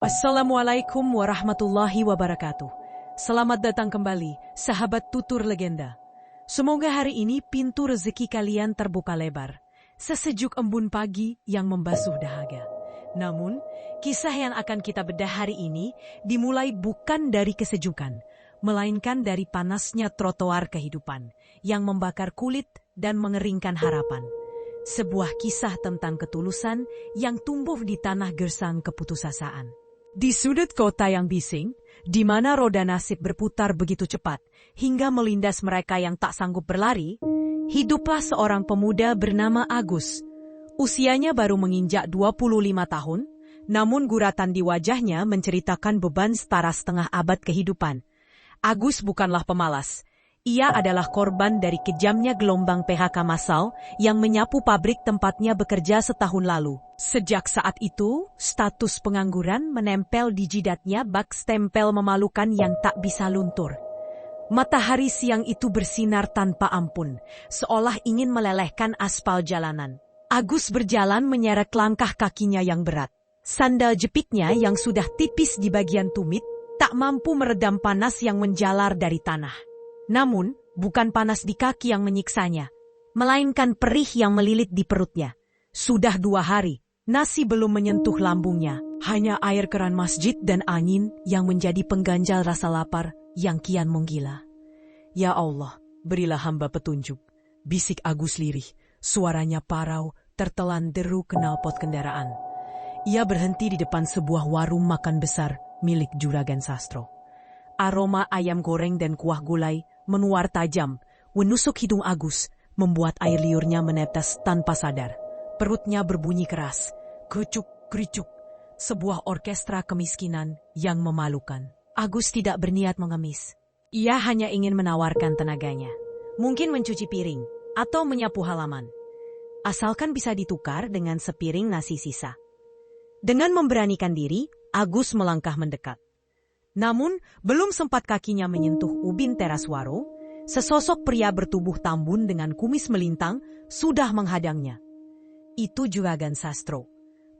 Assalamualaikum warahmatullahi wabarakatuh. Selamat datang kembali, sahabat tutur legenda. Semoga hari ini pintu rezeki kalian terbuka lebar, sesejuk embun pagi yang membasuh dahaga. Namun, kisah yang akan kita bedah hari ini dimulai bukan dari kesejukan, melainkan dari panasnya trotoar kehidupan yang membakar kulit dan mengeringkan harapan. Sebuah kisah tentang ketulusan yang tumbuh di tanah gersang keputusasaan. Di sudut kota yang bising, di mana roda nasib berputar begitu cepat hingga melindas mereka yang tak sanggup berlari, hiduplah seorang pemuda bernama Agus. Usianya baru menginjak 25 tahun, namun guratan di wajahnya menceritakan beban setara setengah abad kehidupan. Agus bukanlah pemalas. Ia adalah korban dari kejamnya gelombang PHK massal yang menyapu pabrik tempatnya bekerja setahun lalu. Sejak saat itu, status pengangguran menempel di jidatnya bak stempel memalukan yang tak bisa luntur. Matahari siang itu bersinar tanpa ampun, seolah ingin melelehkan aspal jalanan. Agus berjalan menyeret langkah kakinya yang berat. Sandal jepitnya yang sudah tipis di bagian tumit tak mampu meredam panas yang menjalar dari tanah. Namun, bukan panas di kaki yang menyiksanya, melainkan perih yang melilit di perutnya. Sudah 2 hari, nasi belum menyentuh lambungnya. Hanya air keran masjid dan angin yang menjadi pengganjal rasa lapar yang kian menggila. Ya Allah, berilah hamba petunjuk, bisik Agus lirih. Suaranya parau, tertelan deru knalpot kendaraan. Ia berhenti di depan sebuah warung makan besar milik Juragan Sastro. Aroma ayam goreng dan kuah gulai menuar tajam, menusuk hidung Agus, membuat air liurnya menetes tanpa sadar. Perutnya berbunyi keras, kecuk-kericuk, sebuah orkestra kemiskinan yang memalukan. Agus tidak berniat mengemis. Ia hanya ingin menawarkan tenaganya. Mungkin mencuci piring, atau menyapu halaman. Asalkan bisa ditukar dengan sepiring nasi sisa. Dengan memberanikan diri, Agus melangkah mendekat. Namun, belum sempat kakinya menyentuh ubin teras warung, sesosok pria bertubuh tambun dengan kumis melintang sudah menghadangnya. Itu Juragan Sastro,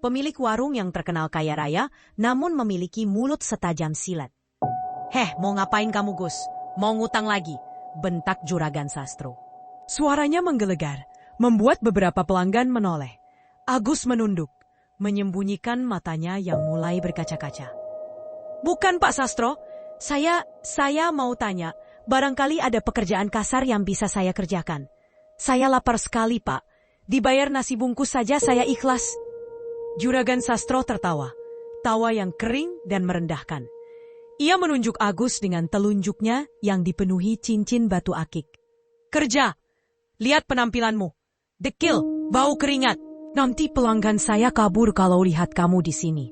pemilik warung yang terkenal kaya raya, namun memiliki mulut setajam silet. Mau ngapain kamu, Gus? Mau ngutang lagi? Bentak Juragan Sastro. Suaranya menggelegar, membuat beberapa pelanggan menoleh. Agus menunduk, menyembunyikan matanya yang mulai berkaca-kaca. Bukan Pak Sastro, saya mau tanya, barangkali ada pekerjaan kasar yang bisa saya kerjakan. Saya lapar sekali Pak, dibayar nasi bungkus saja saya ikhlas. Juragan Sastro tertawa, tawa yang kering dan merendahkan. Ia menunjuk Agus dengan telunjuknya yang dipenuhi cincin batu akik. Kerja, lihat penampilanmu, dekil, bau keringat. Nanti pelanggan saya kabur kalau lihat kamu di sini.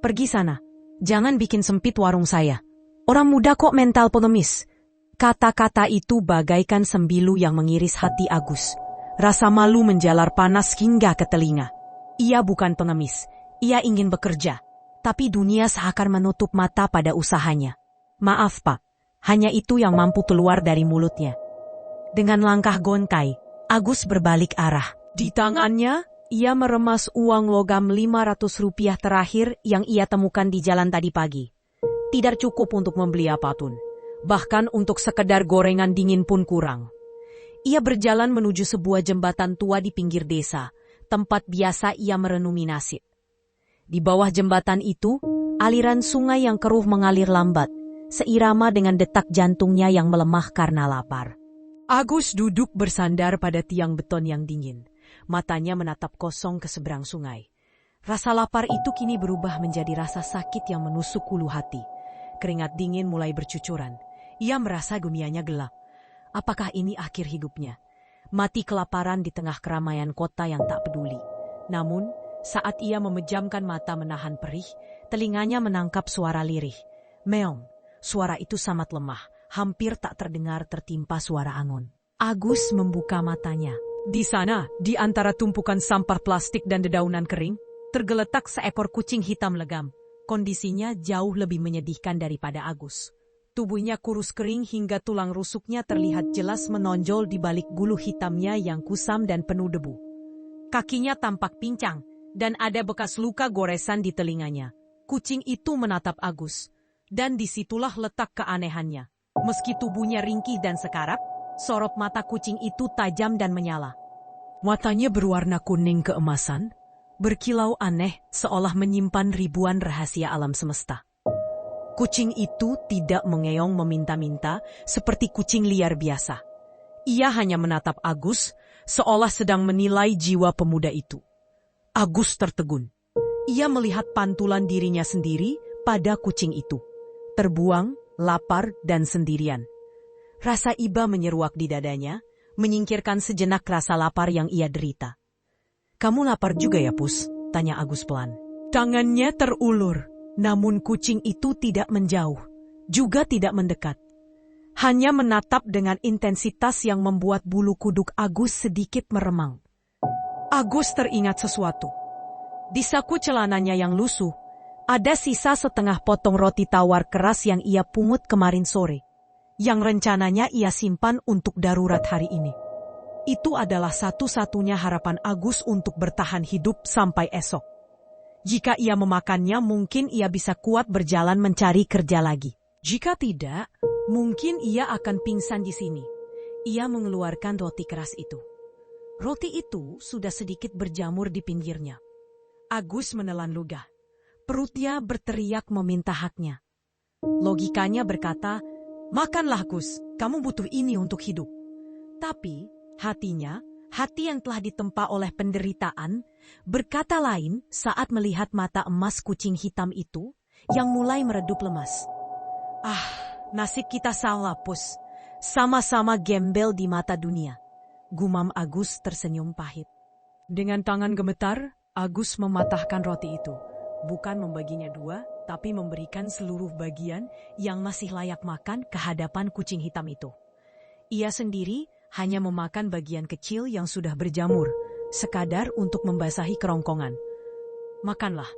Pergi sana. Jangan bikin sempit warung saya. Orang muda kok mental pengemis. Kata-kata itu bagaikan sembilu yang mengiris hati Agus. Rasa malu menjalar panas hingga ke telinga. Ia bukan pengemis. Ia ingin bekerja. Tapi dunia seakan menutup mata pada usahanya. Maaf Pak, hanya itu yang mampu keluar dari mulutnya. Dengan langkah gontai, Agus berbalik arah. Di tangannya, ia meremas uang logam Rp500 terakhir yang ia temukan di jalan tadi pagi. Tidak cukup untuk membeli apapun. Bahkan untuk sekedar gorengan dingin pun kurang. Ia berjalan menuju sebuah jembatan tua di pinggir desa, tempat biasa ia merenungi nasib. Di bawah jembatan itu, aliran sungai yang keruh mengalir lambat, seirama dengan detak jantungnya yang melemah karena lapar. Agus duduk bersandar pada tiang beton yang dingin. Matanya menatap kosong ke seberang sungai. Rasa lapar itu kini berubah menjadi rasa sakit yang menusuk ulu hati. Keringat dingin mulai bercucuran. Ia merasa dunianya gelap. Apakah ini akhir hidupnya? Mati kelaparan di tengah keramaian kota yang tak peduli. Namun, saat ia memejamkan mata menahan perih, telinganya menangkap suara lirih. Meong, suara itu sangat lemah, hampir tak terdengar tertimpa suara angon. Agus membuka matanya. Di sana, di antara tumpukan sampah plastik dan dedaunan kering, tergeletak seekor kucing hitam legam. Kondisinya jauh lebih menyedihkan daripada Agus. Tubuhnya kurus kering hingga tulang rusuknya terlihat jelas menonjol di balik bulu hitamnya yang kusam dan penuh debu. Kakinya tampak pincang, dan ada bekas luka goresan di telinganya. Kucing itu menatap Agus, dan disitulah letak keanehannya. Meski tubuhnya ringkih dan sekarat, sorot mata kucing itu tajam dan menyala. Matanya berwarna kuning keemasan, berkilau aneh seolah menyimpan ribuan rahasia alam semesta. Kucing itu tidak mengeong meminta-minta seperti kucing liar biasa. Ia hanya menatap Agus, seolah sedang menilai jiwa pemuda itu. Agus tertegun. Ia melihat pantulan dirinya sendiri pada kucing itu. Terbuang, lapar, dan sendirian. Rasa iba menyeruak di dadanya, menyingkirkan sejenak rasa lapar yang ia derita. "Kamu lapar juga ya, Pus?" tanya Agus pelan. Tangannya terulur, namun kucing itu tidak menjauh, juga tidak mendekat. Hanya menatap dengan intensitas yang membuat bulu kuduk Agus sedikit meremang. Agus teringat sesuatu. Di saku celananya yang lusuh, ada sisa setengah potong roti tawar keras yang ia pungut kemarin sore, yang rencananya ia simpan untuk darurat hari ini. Itu adalah satu-satunya harapan Agus untuk bertahan hidup sampai esok. Jika ia memakannya, mungkin ia bisa kuat berjalan mencari kerja lagi. Jika tidak, mungkin ia akan pingsan di sini. Ia mengeluarkan roti keras itu. Roti itu sudah sedikit berjamur di pinggirnya. Agus menelan ludah. Perutnya berteriak meminta haknya. Logikanya berkata, "Makanlah Gus, kamu butuh ini untuk hidup." Tapi hatinya, hati yang telah ditempa oleh penderitaan, berkata lain saat melihat mata emas kucing hitam itu yang mulai meredup lemas. Nasib kita salah, Pus. Sama-sama gembel di mata dunia. Gumam Agus tersenyum pahit. Dengan tangan gemetar, Agus mematahkan roti itu. Bukan membaginya dua, tapi memberikan seluruh bagian yang masih layak makan ke hadapan kucing hitam itu. Ia sendiri hanya memakan bagian kecil yang sudah berjamur, sekadar untuk membasahi kerongkongan. "Makanlah,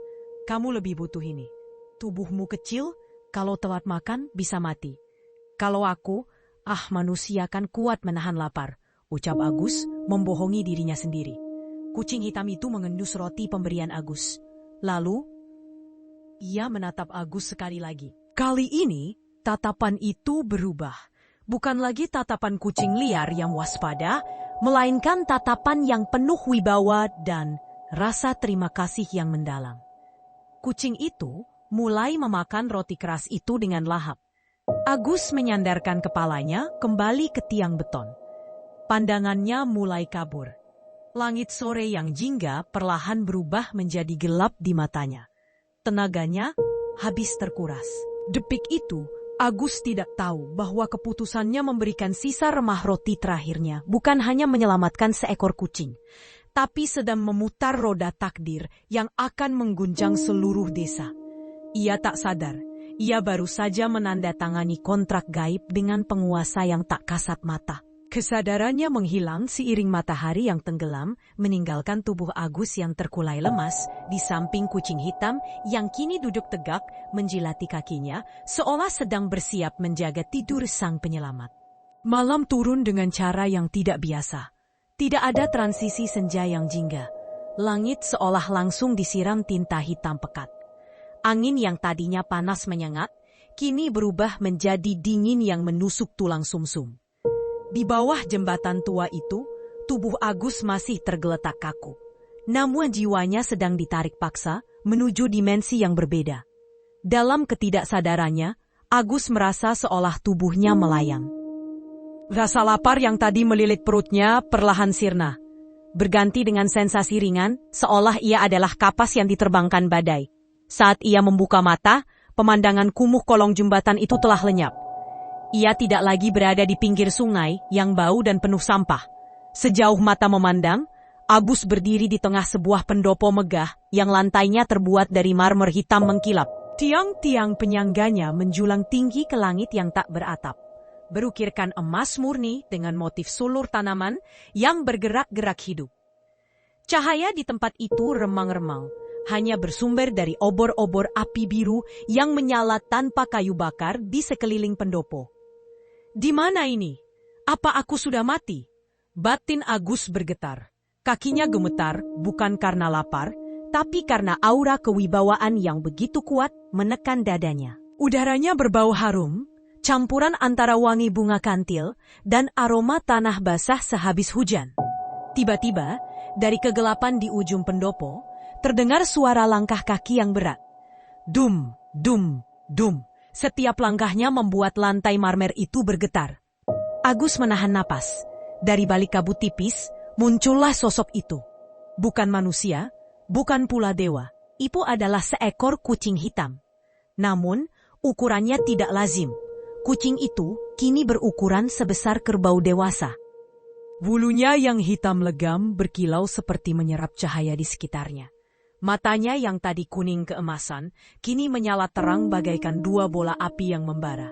kamu lebih butuh ini. Tubuhmu kecil, kalau telat makan bisa mati. Kalau aku, manusia kan kuat menahan lapar," ucap Agus, membohongi dirinya sendiri. Kucing hitam itu mengendus roti pemberian Agus. Lalu, ia menatap Agus sekali lagi. Kali ini, tatapan itu berubah. Bukan lagi tatapan kucing liar yang waspada, melainkan tatapan yang penuh wibawa dan rasa terima kasih yang mendalam. Kucing itu mulai memakan roti keras itu dengan lahap. Agus menyandarkan kepalanya kembali ke tiang beton. Pandangannya mulai kabur. Langit sore yang jingga perlahan berubah menjadi gelap di matanya. Tenaganya habis terkuras. Detik itu, Agus tidak tahu bahwa keputusannya memberikan sisa remah roti terakhirnya bukan hanya menyelamatkan seekor kucing, tapi sedang memutar roda takdir yang akan mengguncang seluruh desa. Ia tak sadar, ia baru saja menandatangani kontrak gaib dengan penguasa yang tak kasat mata. Kesadarannya menghilang seiring matahari yang tenggelam, meninggalkan tubuh Agus yang terkulai lemas di samping kucing hitam yang kini duduk tegak menjilati kakinya, seolah sedang bersiap menjaga tidur sang penyelamat. Malam turun dengan cara yang tidak biasa. Tidak ada transisi senja yang jingga. Langit seolah langsung disiram tinta hitam pekat. Angin yang tadinya panas menyengat, kini berubah menjadi dingin yang menusuk tulang sumsum. Di bawah jembatan tua itu, tubuh Agus masih tergeletak kaku. Namun jiwanya sedang ditarik paksa menuju dimensi yang berbeda. Dalam ketidaksadarannya, Agus merasa seolah tubuhnya melayang. Rasa lapar yang tadi melilit perutnya perlahan sirna. Berganti dengan sensasi ringan, seolah ia adalah kapas yang diterbangkan badai. Saat ia membuka mata, pemandangan kumuh kolong jembatan itu telah lenyap. Ia tidak lagi berada di pinggir sungai yang bau dan penuh sampah. Sejauh mata memandang, Agus berdiri di tengah sebuah pendopo megah yang lantainya terbuat dari marmer hitam mengkilap. Tiang-tiang penyangganya menjulang tinggi ke langit yang tak beratap. Berukirkan emas murni dengan motif sulur tanaman yang bergerak-gerak hidup. Cahaya di tempat itu remang-remang, hanya bersumber dari obor-obor api biru yang menyala tanpa kayu bakar di sekeliling pendopo. Di mana ini? Apa aku sudah mati? Batin Agus bergetar. Kakinya gemetar bukan karena lapar, tapi karena aura kewibawaan yang begitu kuat menekan dadanya. Udaranya berbau harum, campuran antara wangi bunga kantil dan aroma tanah basah sehabis hujan. Tiba-tiba, dari kegelapan di ujung pendopo, terdengar suara langkah kaki yang berat. Dum, dum, dum. Setiap langkahnya membuat lantai marmer itu bergetar. Agus menahan napas. Dari balik kabut tipis, muncullah sosok itu. Bukan manusia, bukan pula dewa. Itu adalah seekor kucing hitam. Namun, ukurannya tidak lazim. Kucing itu kini berukuran sebesar kerbau dewasa. Bulunya yang hitam legam berkilau seperti menyerap cahaya di sekitarnya. Matanya yang tadi kuning keemasan, kini menyala terang bagaikan dua bola api yang membara.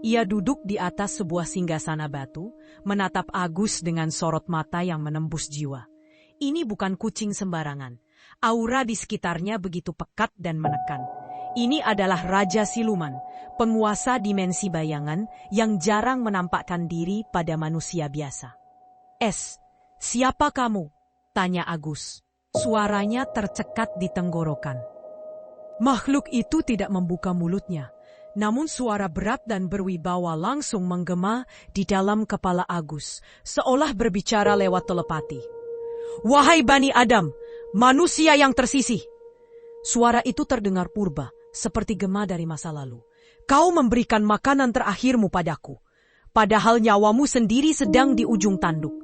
Ia duduk di atas sebuah singgasana batu, menatap Agus dengan sorot mata yang menembus jiwa. Ini bukan kucing sembarangan. Aura di sekitarnya begitu pekat dan menekan. Ini adalah Raja Siluman, penguasa dimensi bayangan yang jarang menampakkan diri pada manusia biasa. Siapa kamu? Tanya Agus. Suaranya tercekat di tenggorokan. Makhluk itu tidak membuka mulutnya, namun suara berat dan berwibawa langsung menggema di dalam kepala Agus, seolah berbicara lewat telepati. Wahai Bani Adam, manusia yang tersisih. Suara itu terdengar purba, seperti gema dari masa lalu. Kau memberikan makanan terakhirmu padaku, padahal nyawamu sendiri sedang di ujung tanduk.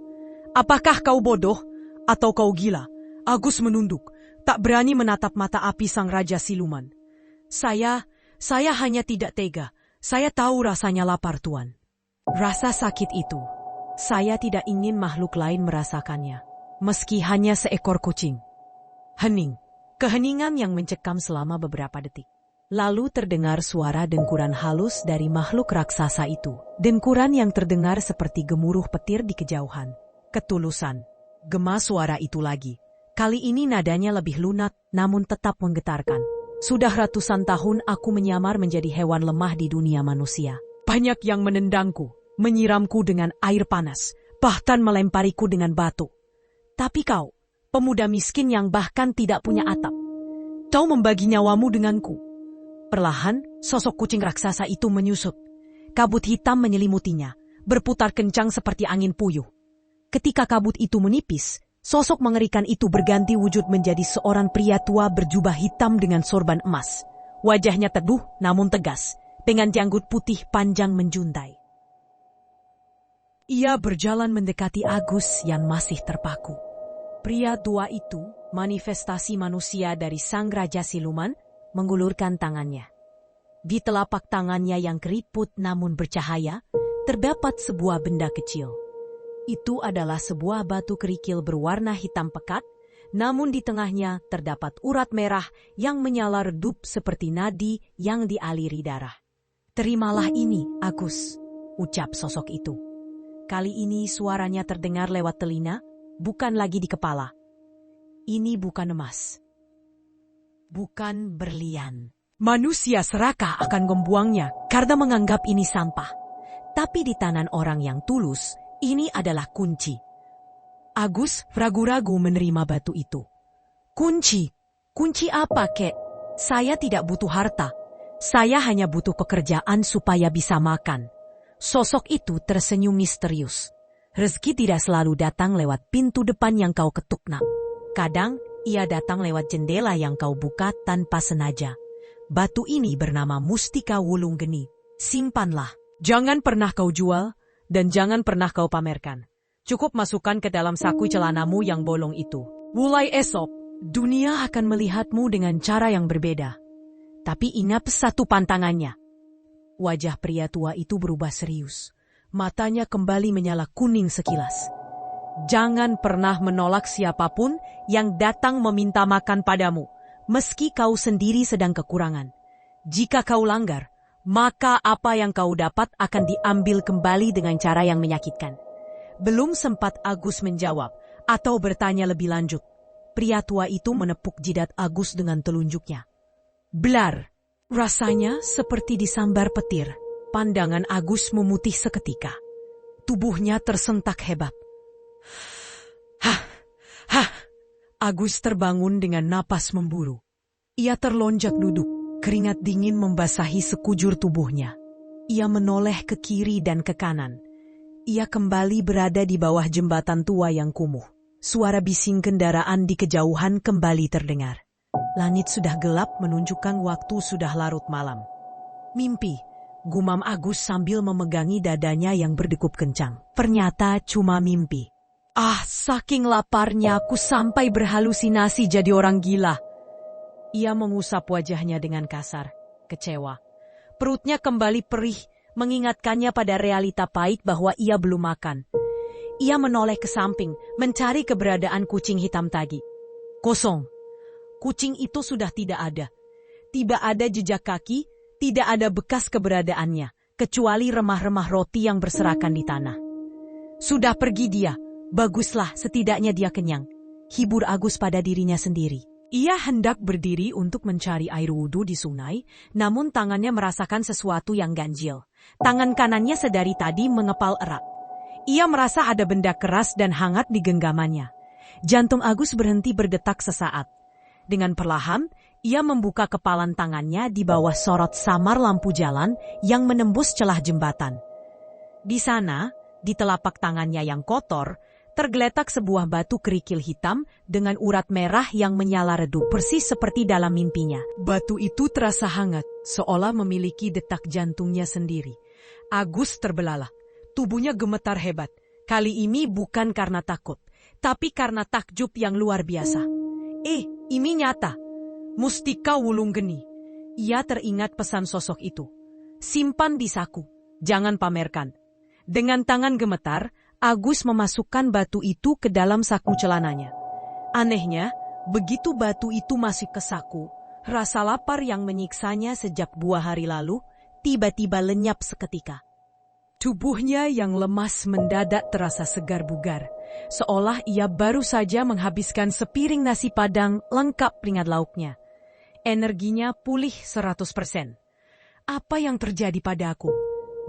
Apakah kau bodoh atau kau gila? Agus menunduk, tak berani menatap mata api sang Raja Siluman. Saya hanya tidak tega. Saya tahu rasanya lapar, Tuan. Rasa sakit itu, saya tidak ingin makhluk lain merasakannya, meski hanya seekor kucing. Hening, keheningan yang mencekam selama beberapa detik. Lalu terdengar suara dengkuran halus dari makhluk raksasa itu. Dengkuran yang terdengar seperti gemuruh petir di kejauhan. Ketulusan, gema suara itu lagi. Kali ini nadanya lebih lunak, namun tetap menggetarkan. Sudah ratusan tahun aku menyamar menjadi hewan lemah di dunia manusia. Banyak yang menendangku, menyiramku dengan air panas, bahkan melempariku dengan batu. Tapi kau, pemuda miskin yang bahkan tidak punya atap, kau membagi nyawamu denganku. Perlahan, sosok kucing raksasa itu menyusut. Kabut hitam menyelimutinya, berputar kencang seperti angin puyuh. Ketika kabut itu menipis, sosok mengerikan itu berganti wujud menjadi seorang pria tua berjubah hitam dengan sorban emas. Wajahnya teduh namun tegas, dengan janggut putih panjang menjuntai. Ia berjalan mendekati Agus yang masih terpaku. Pria tua itu, manifestasi manusia dari sang Raja Siluman, mengulurkan tangannya. Di telapak tangannya yang keriput namun bercahaya, terdapat sebuah benda kecil. Itu adalah sebuah batu kerikil berwarna hitam pekat, namun di tengahnya terdapat urat merah yang menyala redup seperti nadi yang dialiri darah. Terimalah ini, Agus, ucap sosok itu. Kali ini suaranya terdengar lewat telinga, bukan lagi di kepala. Ini bukan emas, bukan berlian. Manusia serakah akan membuangnya karena menganggap ini sampah. Tapi di tangan orang yang tulus, ini adalah kunci. Agus ragu-ragu menerima batu itu. Kunci? Kunci apa, kek? Saya tidak butuh harta. Saya hanya butuh pekerjaan supaya bisa makan. Sosok itu tersenyum misterius. Rezeki tidak selalu datang lewat pintu depan yang kau ketuk, nak. Kadang, ia datang lewat jendela yang kau buka tanpa sengaja. Batu ini bernama Mustika Wulung Geni. Simpanlah. Jangan pernah kau jual, dan jangan pernah kau pamerkan. Cukup masukkan ke dalam saku celanamu yang bolong itu. Mulai esok, dunia akan melihatmu dengan cara yang berbeda. Tapi ingat satu pantangannya. Wajah pria tua itu berubah serius. Matanya kembali menyala kuning sekilas. Jangan pernah menolak siapapun yang datang meminta makan padamu, meski kau sendiri sedang kekurangan. Jika kau langgar, maka apa yang kau dapat akan diambil kembali dengan cara yang menyakitkan. Belum sempat Agus menjawab atau bertanya lebih lanjut, pria tua itu menepuk jidat Agus dengan telunjuknya. Blar, rasanya seperti disambar petir. Pandangan Agus memutih seketika. Tubuhnya tersentak hebat. Agus terbangun dengan napas memburu. Ia terlonjak duduk, keringat dingin membasahi sekujur tubuhnya. Ia menoleh ke kiri dan ke kanan. Ia kembali berada di bawah jembatan tua yang kumuh. Suara bising kendaraan di kejauhan kembali terdengar. Langit sudah gelap menunjukkan waktu sudah larut malam. Mimpi, gumam Agus sambil memegangi dadanya yang berdegup kencang. Ternyata cuma mimpi. Saking laparnya aku sampai berhalusinasi jadi orang gila. Ia mengusap wajahnya dengan kasar, kecewa. Perutnya kembali perih, mengingatkannya pada realita pahit bahwa ia belum makan. Ia menoleh ke samping, mencari keberadaan kucing hitam tadi. Kosong. Kucing itu sudah tidak ada. Tidak ada jejak kaki, tidak ada bekas keberadaannya, kecuali remah-remah roti yang berserakan di tanah. Sudah pergi dia. Baguslah, setidaknya dia kenyang. Hibur Agus pada dirinya sendiri. Ia hendak berdiri untuk mencari air wudhu di sungai, namun tangannya merasakan sesuatu yang ganjil. Tangan kanannya sedari tadi mengepal erat. Ia merasa ada benda keras dan hangat di genggamannya. Jantung Agus berhenti berdetak sesaat. Dengan perlahan, ia membuka kepalan tangannya di bawah sorot samar lampu jalan yang menembus celah jembatan. Di sana, di telapak tangannya yang kotor, tergeletak sebuah batu kerikil hitam dengan urat merah yang menyala redup persis seperti dalam mimpinya. Batu itu terasa hangat, seolah memiliki detak jantungnya sendiri. Agus terbelalak, tubuhnya gemetar hebat. Kali ini bukan karena takut, tapi karena takjub yang luar biasa. Ini nyata. Mustika Wulunggeni. Ia teringat pesan sosok itu. Simpan di saku, jangan pamerkan. Dengan tangan gemetar, Agus memasukkan batu itu ke dalam saku celananya. Anehnya, begitu batu itu masuk ke saku, rasa lapar yang menyiksanya sejak 2 hari lalu, tiba-tiba lenyap seketika. Tubuhnya yang lemas mendadak terasa segar bugar, seolah ia baru saja menghabiskan sepiring nasi padang lengkap dengan lauknya. Energinya pulih 100%. Apa yang terjadi padaku?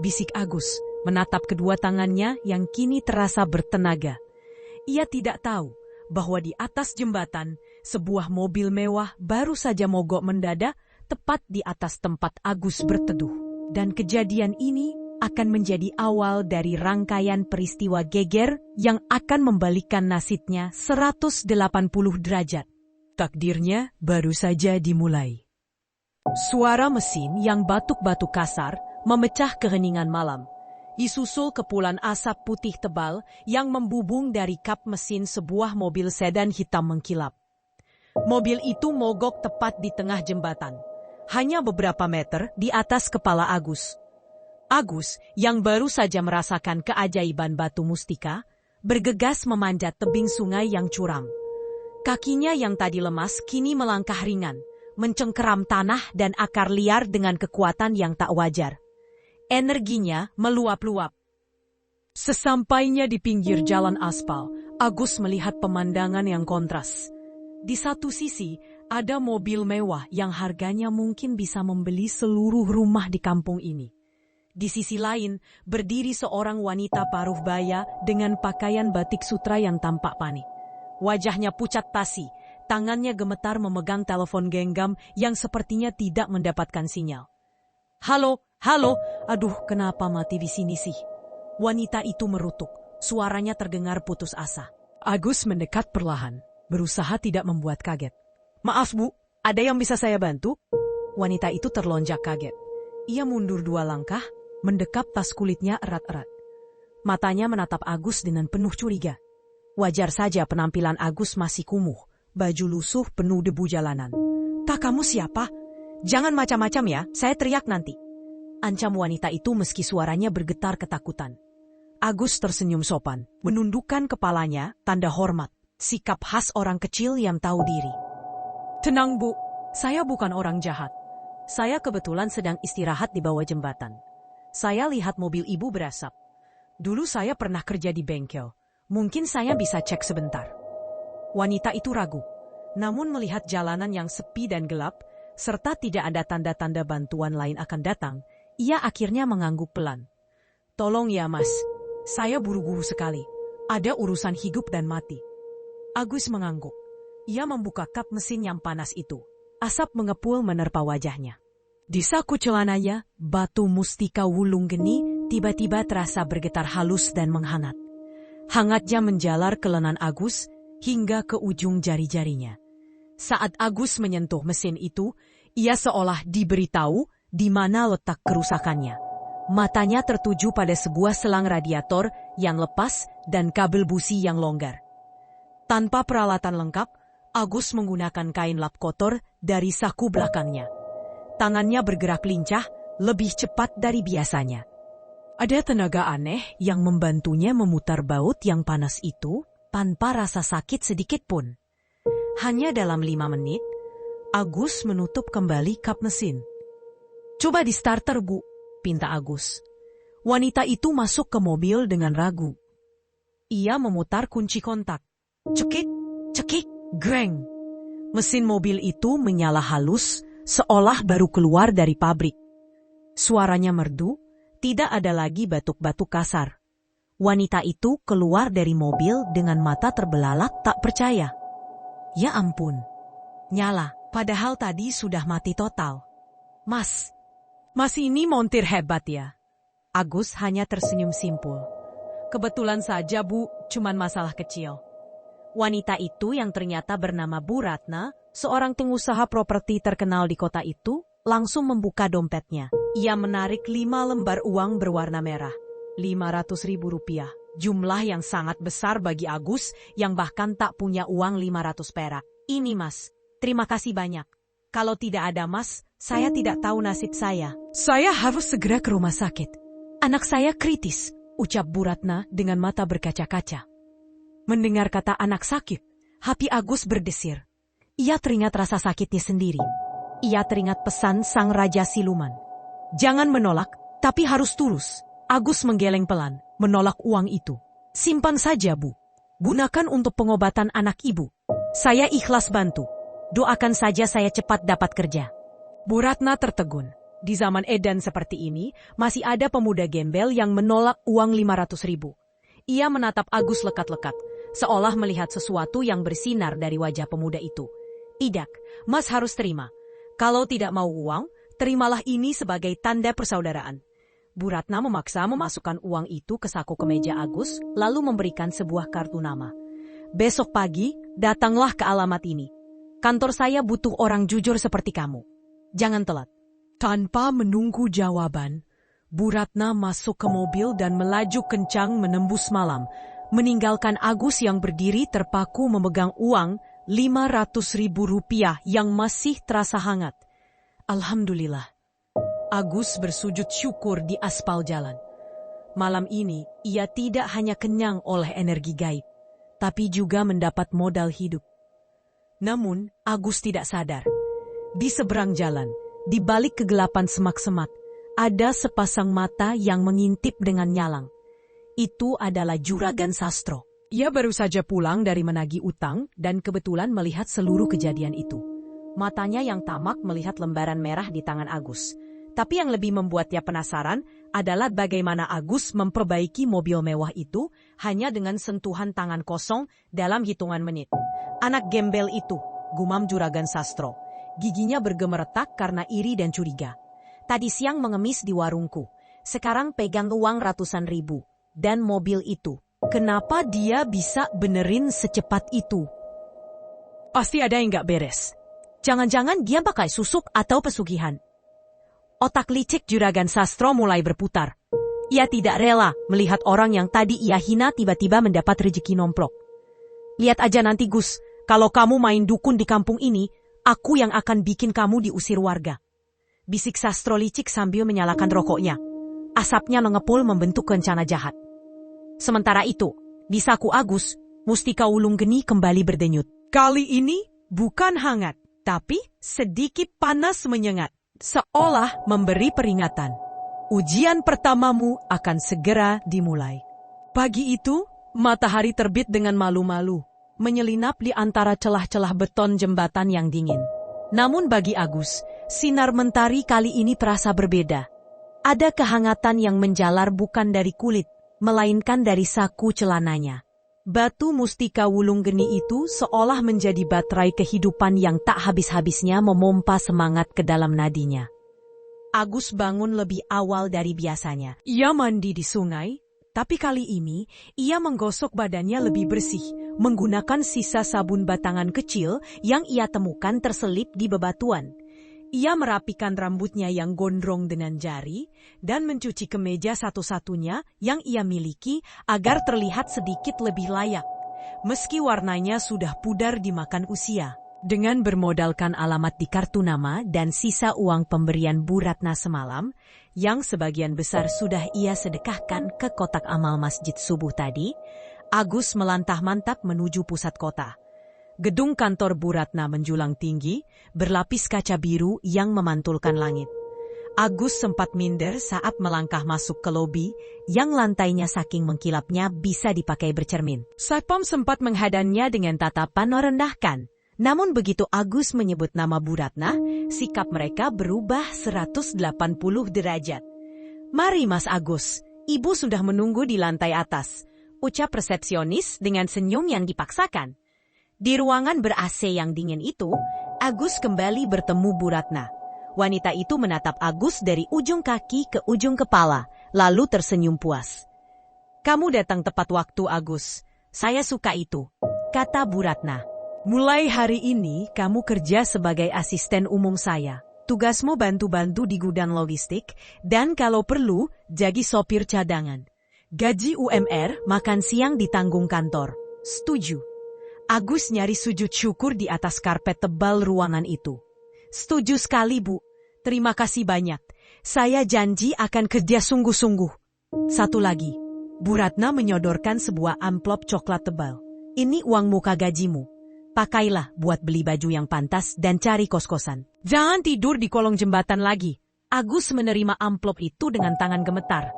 Bisik Agus, menatap kedua tangannya yang kini terasa bertenaga. Ia tidak tahu bahwa di atas jembatan, sebuah mobil mewah baru saja mogok mendadak tepat di atas tempat Agus berteduh. Dan kejadian ini akan menjadi awal dari rangkaian peristiwa geger yang akan membalikkan nasibnya 180 derajat. Takdirnya baru saja dimulai. Suara mesin yang batuk-batuk kasar memecah keheningan malam. Disusul kepulan asap putih tebal yang membubung dari kap mesin sebuah mobil sedan hitam mengkilap. Mobil itu mogok tepat di tengah jembatan, hanya beberapa meter di atas kepala Agus. Agus, yang baru saja merasakan keajaiban batu mustika, bergegas memanjat tebing sungai yang curam. Kakinya yang tadi lemas kini melangkah ringan, mencengkeram tanah dan akar liar dengan kekuatan yang tak wajar. Energinya meluap-luap. Sesampainya di pinggir jalan aspal, Agus melihat pemandangan yang kontras. Di satu sisi, ada mobil mewah yang harganya mungkin bisa membeli seluruh rumah di kampung ini. Di sisi lain, berdiri seorang wanita paruh baya dengan pakaian batik sutra yang tampak panik. Wajahnya pucat pasi, tangannya gemetar memegang telepon genggam yang sepertinya tidak mendapatkan sinyal. Halo, aduh kenapa mati di sini sih? Wanita itu merutuk, suaranya terdengar putus asa. Agus mendekat perlahan, berusaha tidak membuat kaget. Maaf Bu, ada yang bisa saya bantu? Wanita itu terlonjak kaget. Ia mundur 2 langkah, mendekap tas kulitnya erat-erat. Matanya menatap Agus dengan penuh curiga. Wajar saja penampilan Agus masih kumuh, baju lusuh penuh debu jalanan. Tak kamu siapa? Jangan macam-macam ya, saya teriak nanti. Ancam wanita itu meski suaranya bergetar ketakutan. Agus tersenyum sopan, menundukkan kepalanya, tanda hormat, sikap khas orang kecil yang tahu diri. Tenang Bu, saya bukan orang jahat. Saya kebetulan sedang istirahat di bawah jembatan. Saya lihat mobil ibu berasap. Dulu saya pernah kerja di bengkel. Mungkin saya bisa cek sebentar. Wanita itu ragu. Namun melihat jalanan yang sepi dan gelap, serta tidak ada tanda-tanda bantuan lain akan datang, ia akhirnya mengangguk pelan. Tolong ya Mas, saya buru-buru sekali. Ada urusan hidup dan mati. Agus mengangguk. Ia membuka kap mesin yang panas itu. Asap mengepul menerpa wajahnya. Di saku celananya, batu mustika wulung geni tiba-tiba terasa bergetar halus dan menghangat. Hangatnya menjalar ke lengan Agus hingga ke ujung jari-jarinya. Saat Agus menyentuh mesin itu, ia seolah diberitahu di mana letak kerusakannya. Matanya tertuju pada sebuah selang radiator yang lepas dan kabel busi yang longgar. Tanpa peralatan lengkap, Agus menggunakan kain lap kotor dari saku belakangnya. Tangannya bergerak lincah, lebih cepat dari biasanya. Ada tenaga aneh yang membantunya memutar baut yang panas itu tanpa rasa sakit sedikit pun. Hanya dalam 5 menit, Agus menutup kembali kap mesin. "Coba di starter, Bu," pinta Agus. Wanita itu masuk ke mobil dengan ragu. Ia memutar kunci kontak. Cekik, cekik, greng. Mesin mobil itu menyala halus, seolah baru keluar dari pabrik. Suaranya merdu, tidak ada lagi batuk-batuk kasar. Wanita itu keluar dari mobil dengan mata terbelalak tak percaya. Ya ampun, nyala, padahal tadi sudah mati total. Mas ini montir hebat ya." Agus hanya tersenyum simpul. "Kebetulan saja, Bu, cuman masalah kecil." Wanita itu yang ternyata bernama Bu Ratna, seorang pengusaha properti terkenal di kota itu, langsung membuka dompetnya. Ia menarik 5 lembar uang berwarna merah. 500.000 rupiah. Jumlah yang sangat besar bagi Agus yang bahkan tak punya uang 500 perak. "Ini Mas, terima kasih banyak. Kalau tidak ada Mas, saya tidak tahu nasib saya. Saya harus segera ke rumah sakit. Anak saya kritis," ucap Bu Ratna dengan mata berkaca-kaca. Mendengar kata anak sakit, hati Agus berdesir. Ia teringat rasa sakitnya sendiri. Ia teringat pesan sang Raja Siluman. "Jangan menolak, tapi harus tulus." Agus menggeleng pelan, menolak uang itu. "Simpan saja, Bu. Gunakan untuk pengobatan anak Ibu. Saya ikhlas bantu. Doakan saja saya cepat dapat kerja." Bu Ratna tertegun. Di zaman edan seperti ini, masih ada pemuda gembel yang menolak uang 500.000. Ia menatap Agus lekat-lekat, seolah melihat sesuatu yang bersinar dari wajah pemuda itu. "Tidak, Mas harus terima. Kalau tidak mau uang, terimalah ini sebagai tanda persaudaraan." Bu Ratna memaksa memasukkan uang itu ke saku kemeja Agus, lalu memberikan sebuah kartu nama. "Besok pagi, datanglah ke alamat ini. Kantor saya butuh orang jujur seperti kamu. Jangan telat." Tanpa menunggu jawaban, Bu Ratna masuk ke mobil dan melaju kencang menembus malam, meninggalkan Agus yang berdiri terpaku memegang uang 500.000 rupiah yang masih terasa hangat. Alhamdulillah. Agus bersujud syukur di aspal jalan. Malam ini ia tidak hanya kenyang oleh energi gaib, tapi juga mendapat modal hidup. Namun Agus tidak sadar. Di seberang jalan, di balik kegelapan semak-semak, ada sepasang mata yang mengintip dengan nyalang. Itu adalah Juragan Sastro. Ia baru saja pulang dari menagih utang dan kebetulan melihat seluruh kejadian itu. Matanya yang tamak melihat lembaran merah di tangan Agus. Tapi yang lebih membuatnya penasaran adalah bagaimana Agus memperbaiki mobil mewah itu hanya dengan sentuhan tangan kosong dalam hitungan menit. "Anak gembel itu," gumam Juragan Sastro. Giginya bergemeretak karena iri dan curiga. "Tadi siang mengemis di warungku. Sekarang pegang uang ratusan ribu. Dan mobil itu. Kenapa dia bisa benerin secepat itu? Pasti ada yang gak beres. Jangan-jangan dia pakai susuk atau pesugihan." Otak licik Juragan Sastro mulai berputar. Ia tidak rela melihat orang yang tadi ia hina tiba-tiba mendapat rezeki nomplok. "Lihat aja nanti Gus, kalau kamu main dukun di kampung ini, aku yang akan bikin kamu diusir warga." Bisik Sastro licik sambil menyalakan rokoknya. Asapnya mengepul membentuk rencana jahat. Sementara itu, di saku Agus, mustika wulung geni kembali berdenyut. Kali ini bukan hangat, tapi sedikit panas menyengat, seolah memberi peringatan. Ujian pertamamu akan segera dimulai. Pagi itu, matahari terbit dengan malu-malu, menyelinap di antara celah-celah beton jembatan yang dingin. Namun bagi Agus, sinar mentari kali ini terasa berbeda. Ada kehangatan yang menjalar bukan dari kulit, melainkan dari saku celananya. Batu mustika wulung geni itu seolah menjadi baterai kehidupan yang tak habis-habisnya memompa semangat ke dalam nadinya. Agus bangun lebih awal dari biasanya. Ia mandi di sungai, tapi kali ini ia menggosok badannya lebih bersih, menggunakan sisa sabun batangan kecil yang ia temukan terselip di bebatuan. Ia merapikan rambutnya yang gondrong dengan jari dan mencuci kemeja satu-satunya yang ia miliki agar terlihat sedikit lebih layak, meski warnanya sudah pudar dimakan usia. Dengan bermodalkan alamat di kartu nama dan sisa uang pemberian Bu Ratna semalam, yang sebagian besar sudah ia sedekahkan ke kotak amal masjid subuh tadi, Agus melantah-mantap menuju pusat kota. Gedung kantor Bu Ratna menjulang tinggi, berlapis kaca biru yang memantulkan langit. Agus sempat minder saat melangkah masuk ke lobi yang lantainya saking mengkilapnya bisa dipakai bercermin. Satpam sempat menghadangnya dengan tatapan merendahkan. Namun begitu Agus menyebut nama Bu Ratna, sikap mereka berubah 180 derajat. "Mari Mas Agus, Ibu sudah menunggu di lantai atas," ucap resepsionis dengan senyum yang dipaksakan. Di ruangan ber-AC yang dingin itu, Agus kembali bertemu Bu Ratna. Wanita itu menatap Agus dari ujung kaki ke ujung kepala, lalu tersenyum puas. "Kamu datang tepat waktu, Agus. Saya suka itu," kata Bu Ratna. "Mulai hari ini kamu kerja sebagai asisten umum saya. Tugasmu bantu-bantu di gudang logistik, dan kalau perlu, jadi sopir cadangan. Gaji UMR, makan siang ditanggung kantor. Setuju?" Agus nyaris sujud syukur di atas karpet tebal ruangan itu. "Setuju sekali, Bu. Terima kasih banyak. Saya janji akan kerja sungguh-sungguh." "Satu lagi." Bu Ratna menyodorkan sebuah amplop coklat tebal. "Ini uang muka gajimu. Pakailah buat beli baju yang pantas dan cari kos-kosan. Jangan tidur di kolong jembatan lagi." Agus menerima amplop itu dengan tangan gemetar.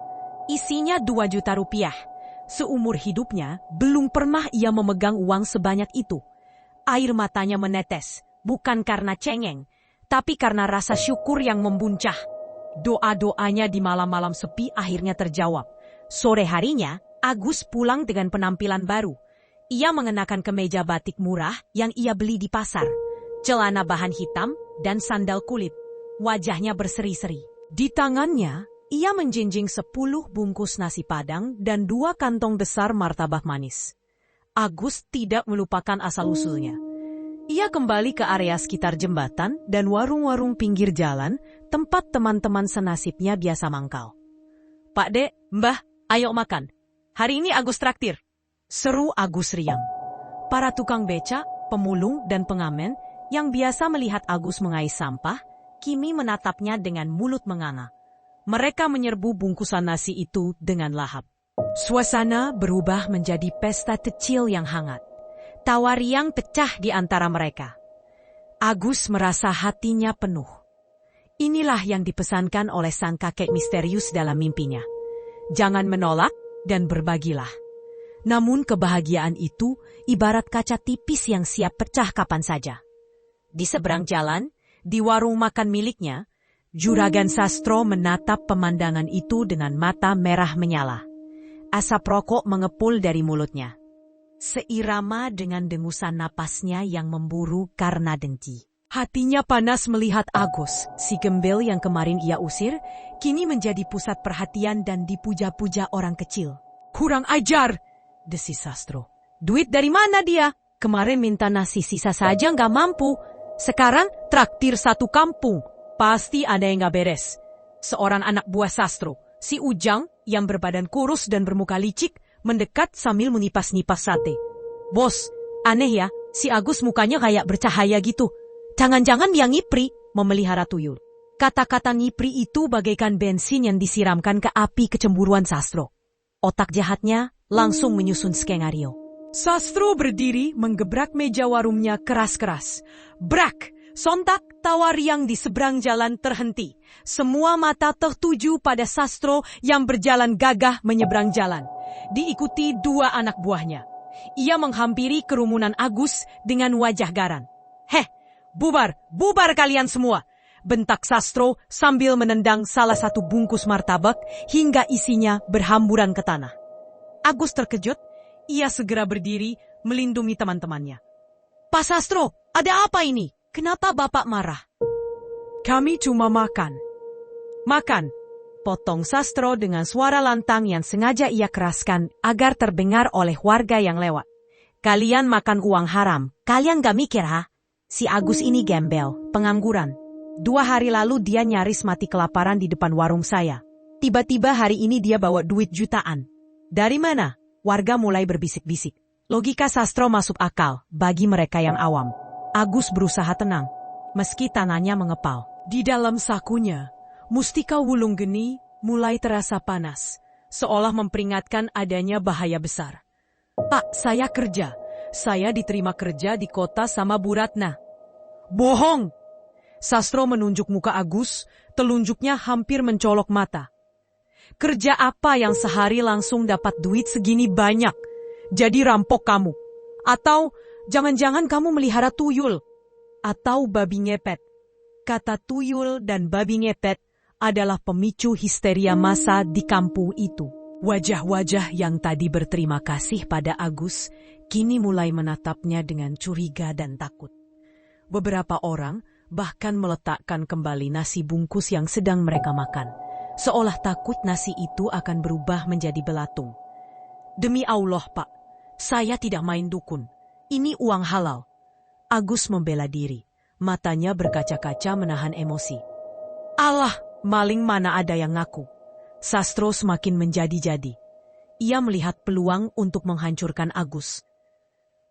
Isinya 2 juta rupiah. Seumur hidupnya, belum pernah ia memegang uang sebanyak itu. Air matanya menetes, bukan karena cengeng, tapi karena rasa syukur yang membuncah. Doa-doanya di malam-malam sepi akhirnya terjawab. Sore harinya, Agus pulang dengan penampilan baru. Ia mengenakan kemeja batik murah yang ia beli di pasar, celana bahan hitam, dan sandal kulit. Wajahnya berseri-seri. Di tangannya, ia menjinjing 10 bungkus nasi padang dan 2 kantong besar martabak manis. Agus tidak melupakan asal-usulnya. Ia kembali ke area sekitar jembatan dan warung-warung pinggir jalan, tempat teman-teman senasibnya biasa mangkal. "Pak Dek, Mbah, ayo makan. Hari ini Agus traktir," seru Agus riang. Para tukang becak, pemulung, dan pengamen yang biasa melihat Agus mengais sampah, kini menatapnya dengan mulut menganga. Mereka menyerbu bungkusan nasi itu dengan lahap. Suasana berubah menjadi pesta kecil yang hangat. Tawa riang pecah di antara mereka. Agus merasa hatinya penuh. Inilah yang dipesankan oleh sang kakek misterius dalam mimpinya. Jangan menolak dan berbagilah. Namun kebahagiaan itu ibarat kaca tipis yang siap pecah kapan saja. Di seberang jalan, di warung makan miliknya, Juragan Sastro menatap pemandangan itu dengan mata merah menyala. Asap rokok mengepul dari mulutnya, seirama dengan dengusan napasnya yang memburu karena dengki. Hatinya panas melihat Agus, si gembel yang kemarin ia usir, kini menjadi pusat perhatian dan dipuja-puja orang kecil. "Kurang ajar!" desis Sastro. "Duit dari mana dia? Kemarin minta nasi sisa saja nggak mampu. Sekarang traktir satu kampung. Pasti ada yang gak beres." Seorang anak buah Sastro, si Ujang, yang berbadan kurus dan bermuka licik, mendekat sambil menipas-nipas sate. "Bos, aneh ya, si Agus mukanya kayak bercahaya gitu. Jangan-jangan dia ngipri, memelihara tuyul." Kata-kata ngipri itu bagaikan bensin yang disiramkan ke api kecemburuan Sastro. Otak jahatnya langsung menyusun skenario. Sastro berdiri menggebrak meja warungnya keras-keras. Brak! Sontak tawa riang di seberang jalan terhenti. Semua mata tertuju pada Sastro yang berjalan gagah menyeberang jalan. Diikuti 2 anak buahnya. Ia menghampiri kerumunan Agus dengan wajah garang. "Heh, bubar, bubar kalian semua!" bentak Sastro sambil menendang salah satu bungkus martabak hingga isinya berhamburan ke tanah. Agus terkejut. Ia segera berdiri melindungi teman-temannya. Pak Sastro, ada apa ini? Kenapa Bapak marah? Kami cuma makan. Makan, potong Sastro dengan suara lantang yang sengaja ia keraskan agar terdengar oleh warga yang lewat. Kalian makan uang haram, kalian gak mikir ha? Si Agus ini gembel, pengangguran. 2 hari lalu dia nyaris mati kelaparan di depan warung saya. Tiba-tiba hari ini dia bawa duit jutaan. Dari mana? Warga mulai berbisik-bisik. Logika Sastro masuk akal bagi mereka yang awam. Agus berusaha tenang, meski tangannya mengepal. Di dalam sakunya, Mustika Wulunggeni mulai terasa panas, seolah memperingatkan adanya bahaya besar. Pak, saya kerja. Saya diterima kerja di kota sama Bu Ratna. Bohong! Sastro menunjuk muka Agus, telunjuknya hampir mencolok mata. Kerja apa yang sehari langsung dapat duit segini banyak? Jadi rampok kamu? Atau jangan-jangan kamu melihara tuyul? Atau babi ngepet? Kata tuyul dan babi ngepet adalah pemicu histeria massa di kampung itu. Wajah-wajah yang tadi berterima kasih pada Agus, kini mulai menatapnya dengan curiga dan takut. Beberapa orang bahkan meletakkan kembali nasi bungkus yang sedang mereka makan, seolah takut nasi itu akan berubah menjadi belatung. Demi Allah, Pak, saya tidak main dukun. Ini uang halal. Agus membela diri. Matanya berkaca-kaca menahan emosi. Allah, maling mana ada yang ngaku. Sastro semakin menjadi-jadi. Ia melihat peluang untuk menghancurkan Agus.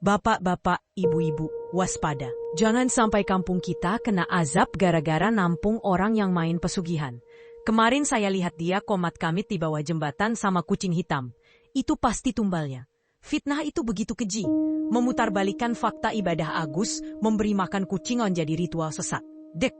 Bapak-bapak, ibu-ibu, waspada. Jangan sampai kampung kita kena azab gara-gara nampung orang yang main pesugihan. Kemarin saya lihat dia komat kamit di bawah jembatan sama kucing hitam. Itu pasti tumbalnya. Fitnah itu begitu keji. Memutarbalikan fakta ibadah Agus, memberi makan kucing menjadi ritual sesat. Dek,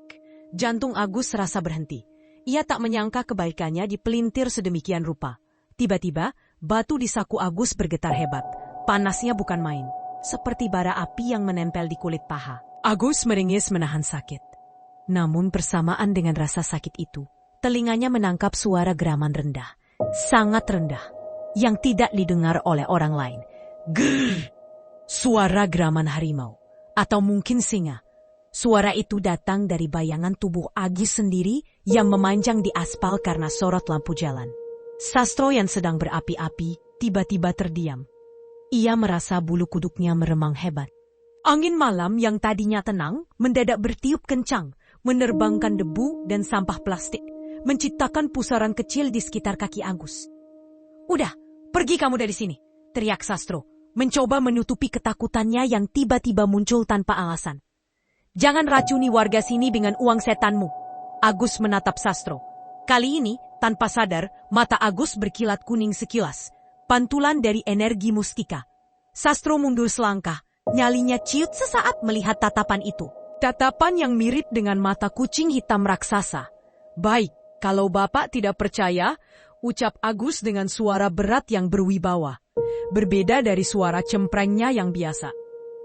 jantung Agus serasa berhenti. Ia tak menyangka kebaikannya dipelintir sedemikian rupa. Tiba-tiba, batu di saku Agus bergetar hebat. Panasnya bukan main. Seperti bara api yang menempel di kulit paha. Agus meringis menahan sakit. Namun bersamaan dengan rasa sakit itu, telinganya menangkap suara geraman rendah. Sangat rendah. Yang tidak didengar oleh orang lain. Grrr! Suara geraman harimau. Atau mungkin singa. Suara itu datang dari bayangan tubuh Agus sendiri yang memanjang di aspal karena sorot lampu jalan. Sastro yang sedang berapi-api tiba-tiba terdiam. Ia merasa bulu kuduknya meremang hebat. Angin malam yang tadinya tenang mendadak bertiup kencang, menerbangkan debu dan sampah plastik, menciptakan pusaran kecil di sekitar kaki Agus. Udah, pergi kamu dari sini, teriak Sastro, mencoba menutupi ketakutannya yang tiba-tiba muncul tanpa alasan. Jangan racuni warga sini dengan uang setanmu. Agus menatap Sastro. Kali ini, tanpa sadar, mata Agus berkilat kuning sekilas. Pantulan dari energi mustika. Sastro mundur selangkah, nyalinya ciut sesaat melihat tatapan itu. Tatapan yang mirip dengan mata kucing hitam raksasa. Baik, kalau Bapak tidak percaya, ucap Agus dengan suara berat yang berwibawa. Berbeda dari suara cemprengnya yang biasa.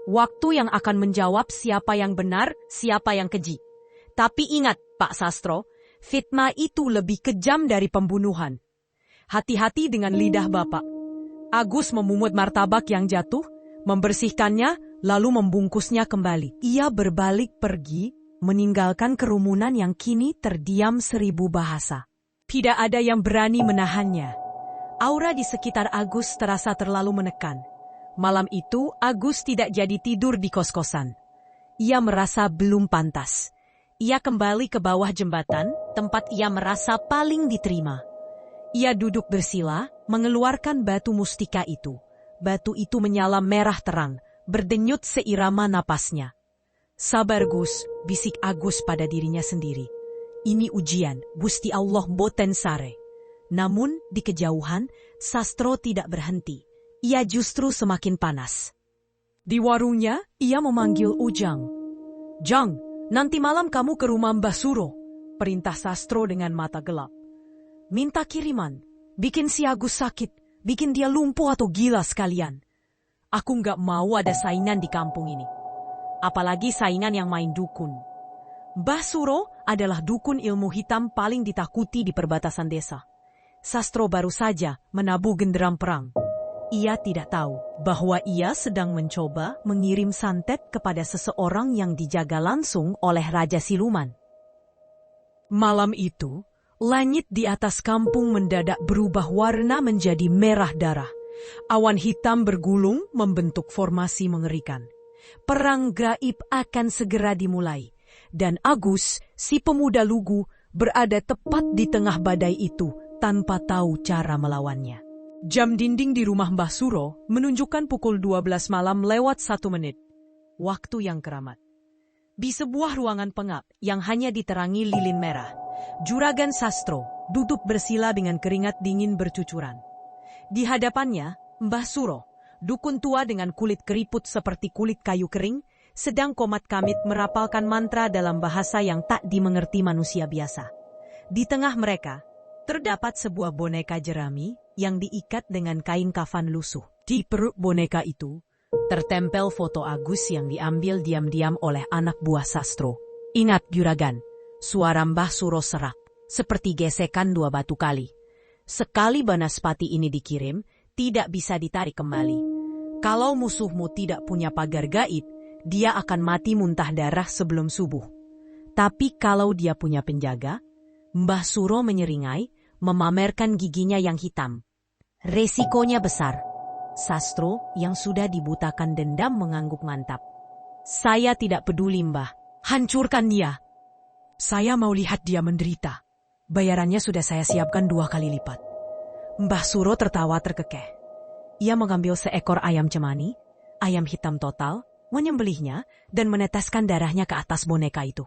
Waktu yang akan menjawab siapa yang benar, siapa yang keji. Tapi ingat, Pak Sastro, fitnah itu lebih kejam dari pembunuhan. Hati-hati dengan lidah Bapak. Agus memungut martabak yang jatuh, membersihkannya, lalu membungkusnya kembali. Ia berbalik pergi, meninggalkan kerumunan yang kini terdiam 1000 bahasa. Tidak ada yang berani menahannya. Aura di sekitar Agus terasa terlalu menekan. Malam itu, Agus tidak jadi tidur di kos-kosan. Ia merasa belum pantas. Ia kembali ke bawah jembatan, tempat ia merasa paling diterima. Ia duduk bersila, mengeluarkan batu mustika itu. Batu itu menyala merah terang, berdenyut seirama napasnya. Sabar Gus, bisik Agus pada dirinya sendiri. Ini ujian, Gusti Allah boten sare. Namun, di kejauhan, Sastro tidak berhenti. Ia justru semakin panas. Di warungnya, ia memanggil Ujang. Jang, nanti malam kamu ke rumah Mbah Suro, perintah Sastro dengan mata gelap. Minta kiriman, bikin si Agus sakit, bikin dia lumpuh atau gila sekalian. Aku nggak mau ada saingan di kampung ini. Apalagi saingan yang main dukun. Mbah Suro adalah dukun ilmu hitam paling ditakuti di perbatasan desa. Sastro baru saja menabuh genderang perang. Ia tidak tahu bahwa ia sedang mencoba mengirim santet kepada seseorang yang dijaga langsung oleh Raja Siluman. Malam itu, langit di atas kampung mendadak berubah warna menjadi merah darah. Awan hitam bergulung membentuk formasi mengerikan. Perang gaib akan segera dimulai. Dan Agus, si pemuda lugu, berada tepat di tengah badai itu tanpa tahu cara melawannya. Jam dinding di rumah Mbah Suro menunjukkan pukul 12 malam lewat 1 menit. Waktu yang keramat. Di sebuah ruangan pengap yang hanya diterangi lilin merah, Juragan Sastro duduk bersila dengan keringat dingin bercucuran. Di hadapannya, Mbah Suro, dukun tua dengan kulit keriput seperti kulit kayu kering, sedang komat kamit merapalkan mantra dalam bahasa yang tak dimengerti manusia biasa. Di tengah mereka, terdapat sebuah boneka jerami yang diikat dengan kain kafan lusuh. Di perut boneka itu, tertempel foto Agus yang diambil diam-diam oleh anak buah Sastro. Ingat Juragan, suara Mbah Suro serak, seperti gesekan 2 batu kali. Sekali Banaspati ini dikirim, tidak bisa ditarik kembali. Kalau musuhmu tidak punya pagar gaib, dia akan mati muntah darah sebelum subuh. Tapi kalau dia punya penjaga, Mbah Suro menyeringai, memamerkan giginya yang hitam. Resikonya besar. Sastro yang sudah dibutakan dendam mengangguk mantap. Saya tidak peduli Mbah, hancurkan dia. Saya mau lihat dia menderita. Bayarannya sudah saya siapkan 2 kali lipat. Mbah Suro tertawa terkekeh. Ia mengambil seekor ayam cemani, ayam hitam total, menyembelihnya dan meneteskan darahnya ke atas boneka itu.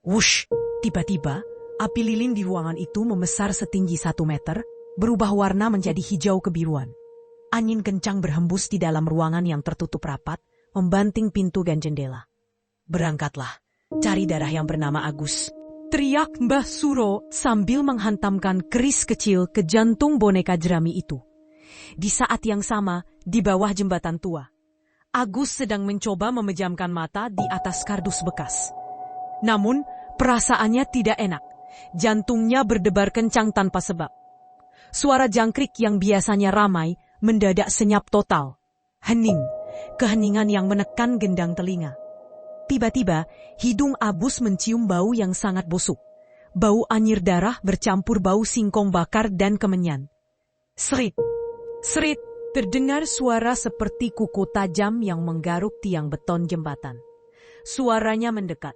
Wush! Tiba-tiba, api lilin di ruangan itu membesar setinggi 1 meter, berubah warna menjadi hijau kebiruan. Angin kencang berhembus di dalam ruangan yang tertutup rapat, membanting pintu dan jendela. Berangkatlah, cari darah yang bernama Agus. Teriak Mbah Suro sambil menghantamkan keris kecil ke jantung boneka jerami itu. Di saat yang sama, di bawah jembatan tua, Agus sedang mencoba memejamkan mata di atas kardus bekas. Namun, perasaannya tidak enak. Jantungnya berdebar kencang tanpa sebab. Suara jangkrik yang biasanya ramai mendadak senyap total. Hening, keheningan yang menekan gendang telinga. Tiba-tiba, hidung Abus mencium bau yang sangat busuk. Bau anyir darah bercampur bau singkong bakar dan kemenyan. Serit, serit, terdengar suara seperti kuku tajam yang menggaruk tiang beton jembatan. Suaranya mendekat.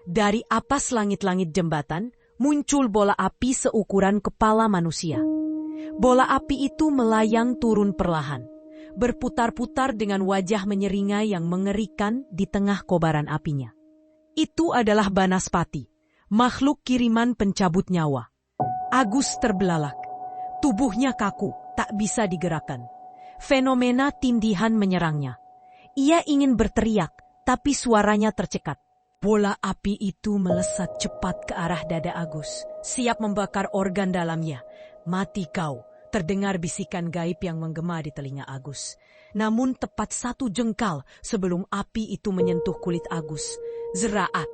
Dari atas langit-langit jembatan, muncul bola api seukuran kepala manusia. Bola api itu melayang turun perlahan, berputar-putar dengan wajah menyeringai yang mengerikan di tengah kobaran apinya. Itu adalah Banaspati, makhluk kiriman pencabut nyawa. Agus terbelalak, tubuhnya kaku, tak bisa digerakkan. Fenomena tindihan menyerangnya. Ia ingin berteriak, tapi suaranya tercekat. Bola api itu melesat cepat ke arah dada Agus, siap membakar organ dalamnya. Mati kau, terdengar bisikan gaib yang menggema di telinga Agus. Namun tepat 1 jengkal sebelum api itu menyentuh kulit Agus, zeraat.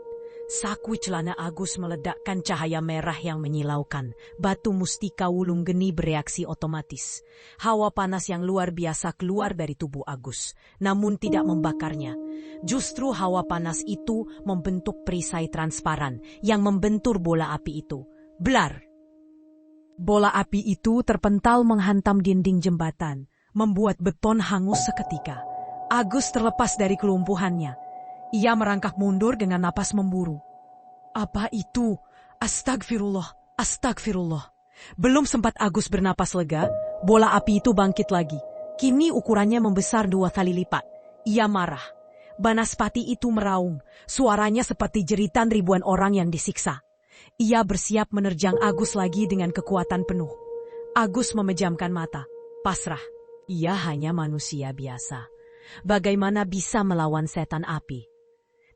Saku celana Agus meledakkan cahaya merah yang menyilaukan. Batu mustika wulung geni bereaksi otomatis. Hawa panas yang luar biasa keluar dari tubuh Agus, namun tidak membakarnya. Justru hawa panas itu membentuk perisai transparan yang membentur bola api itu. Blar! Bola api itu terpental menghantam dinding jembatan, membuat beton hangus seketika. Agus terlepas dari kelumpuhannya. Ia merangkak mundur dengan napas memburu. Apa itu? Astagfirullah, astagfirullah. Belum sempat Agus bernapas lega, bola api itu bangkit lagi. Kini ukurannya membesar 2 kali lipat. Ia marah. Banaspati itu meraung, suaranya seperti jeritan ribuan orang yang disiksa. Ia bersiap menerjang Agus lagi dengan kekuatan penuh. Agus memejamkan mata, pasrah. Ia hanya manusia biasa. Bagaimana bisa melawan setan api?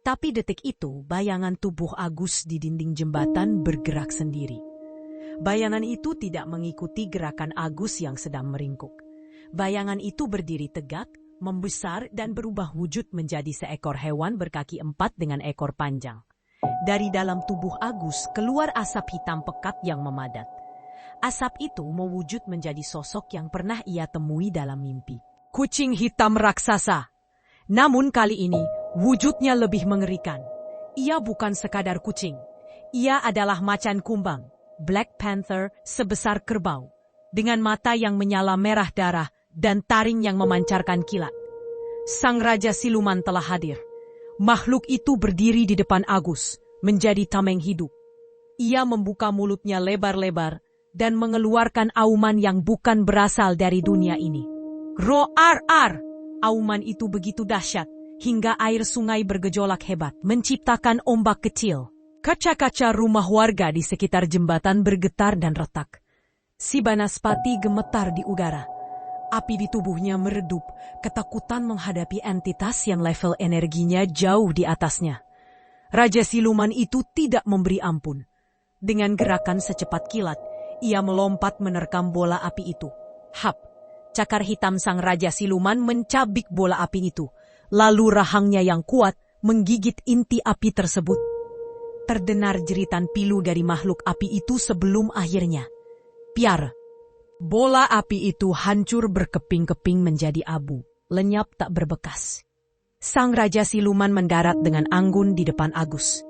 Tapi detik itu, bayangan tubuh Agus di dinding jembatan bergerak sendiri. Bayangan itu tidak mengikuti gerakan Agus yang sedang meringkuk. Bayangan itu berdiri tegak, membesar dan berubah wujud menjadi seekor hewan berkaki 4 dengan ekor panjang. Dari dalam tubuh Agus keluar asap hitam pekat yang memadat. Asap itu mewujud menjadi sosok yang pernah ia temui dalam mimpi. Kucing hitam raksasa. Namun kali ini, wujudnya lebih mengerikan. Ia bukan sekadar kucing. Ia adalah macan kumbang, Black Panther sebesar kerbau, dengan mata yang menyala merah darah dan taring yang memancarkan kilat. Sang Raja Siluman telah hadir. Makhluk itu berdiri di depan Agus, menjadi tameng hidup. Ia membuka mulutnya lebar-lebar dan mengeluarkan auman yang bukan berasal dari dunia ini. Roar-ar! Auman itu begitu dahsyat, hingga air sungai bergejolak hebat, menciptakan ombak kecil. Kaca-kaca rumah warga di sekitar jembatan bergetar dan retak. Si Banaspati gemetar di udara. Api di tubuhnya meredup, ketakutan menghadapi entitas yang level energinya jauh di atasnya. Raja Siluman itu tidak memberi ampun. Dengan gerakan secepat kilat, ia melompat menerkam bola api itu. Hap! Cakar hitam sang Raja Siluman mencabik bola api itu. Lalu rahangnya yang kuat menggigit inti api tersebut. Terdengar jeritan pilu dari makhluk api itu sebelum akhirnya. Piar! Bola api itu hancur berkeping-keping menjadi abu, lenyap tak berbekas. Sang Raja Siluman mendarat dengan anggun di depan Agus.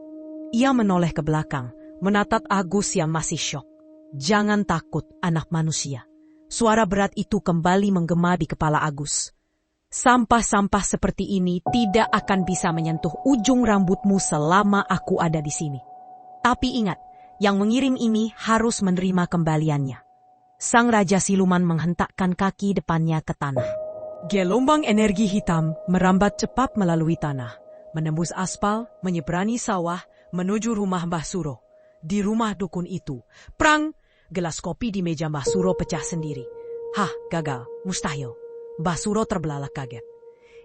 Ia menoleh ke belakang, menatap Agus yang masih syok. Jangan takut, anak manusia. Suara berat itu kembali menggema di kepala Agus. Sampah-sampah seperti ini tidak akan bisa menyentuh ujung rambutmu selama aku ada di sini. Tapi ingat, yang mengirim ini harus menerima kembaliannya. Sang Raja Siluman menghentakkan kaki depannya ke tanah. Gelombang energi hitam merambat cepat melalui tanah, menembus aspal, menyeberangi sawah, menuju rumah Mbah Suro. Di rumah dukun itu, prang! Gelas kopi di meja Mbah Suro pecah sendiri. Hah, gagal, mustahil. Mbah Suro terbelalak kaget.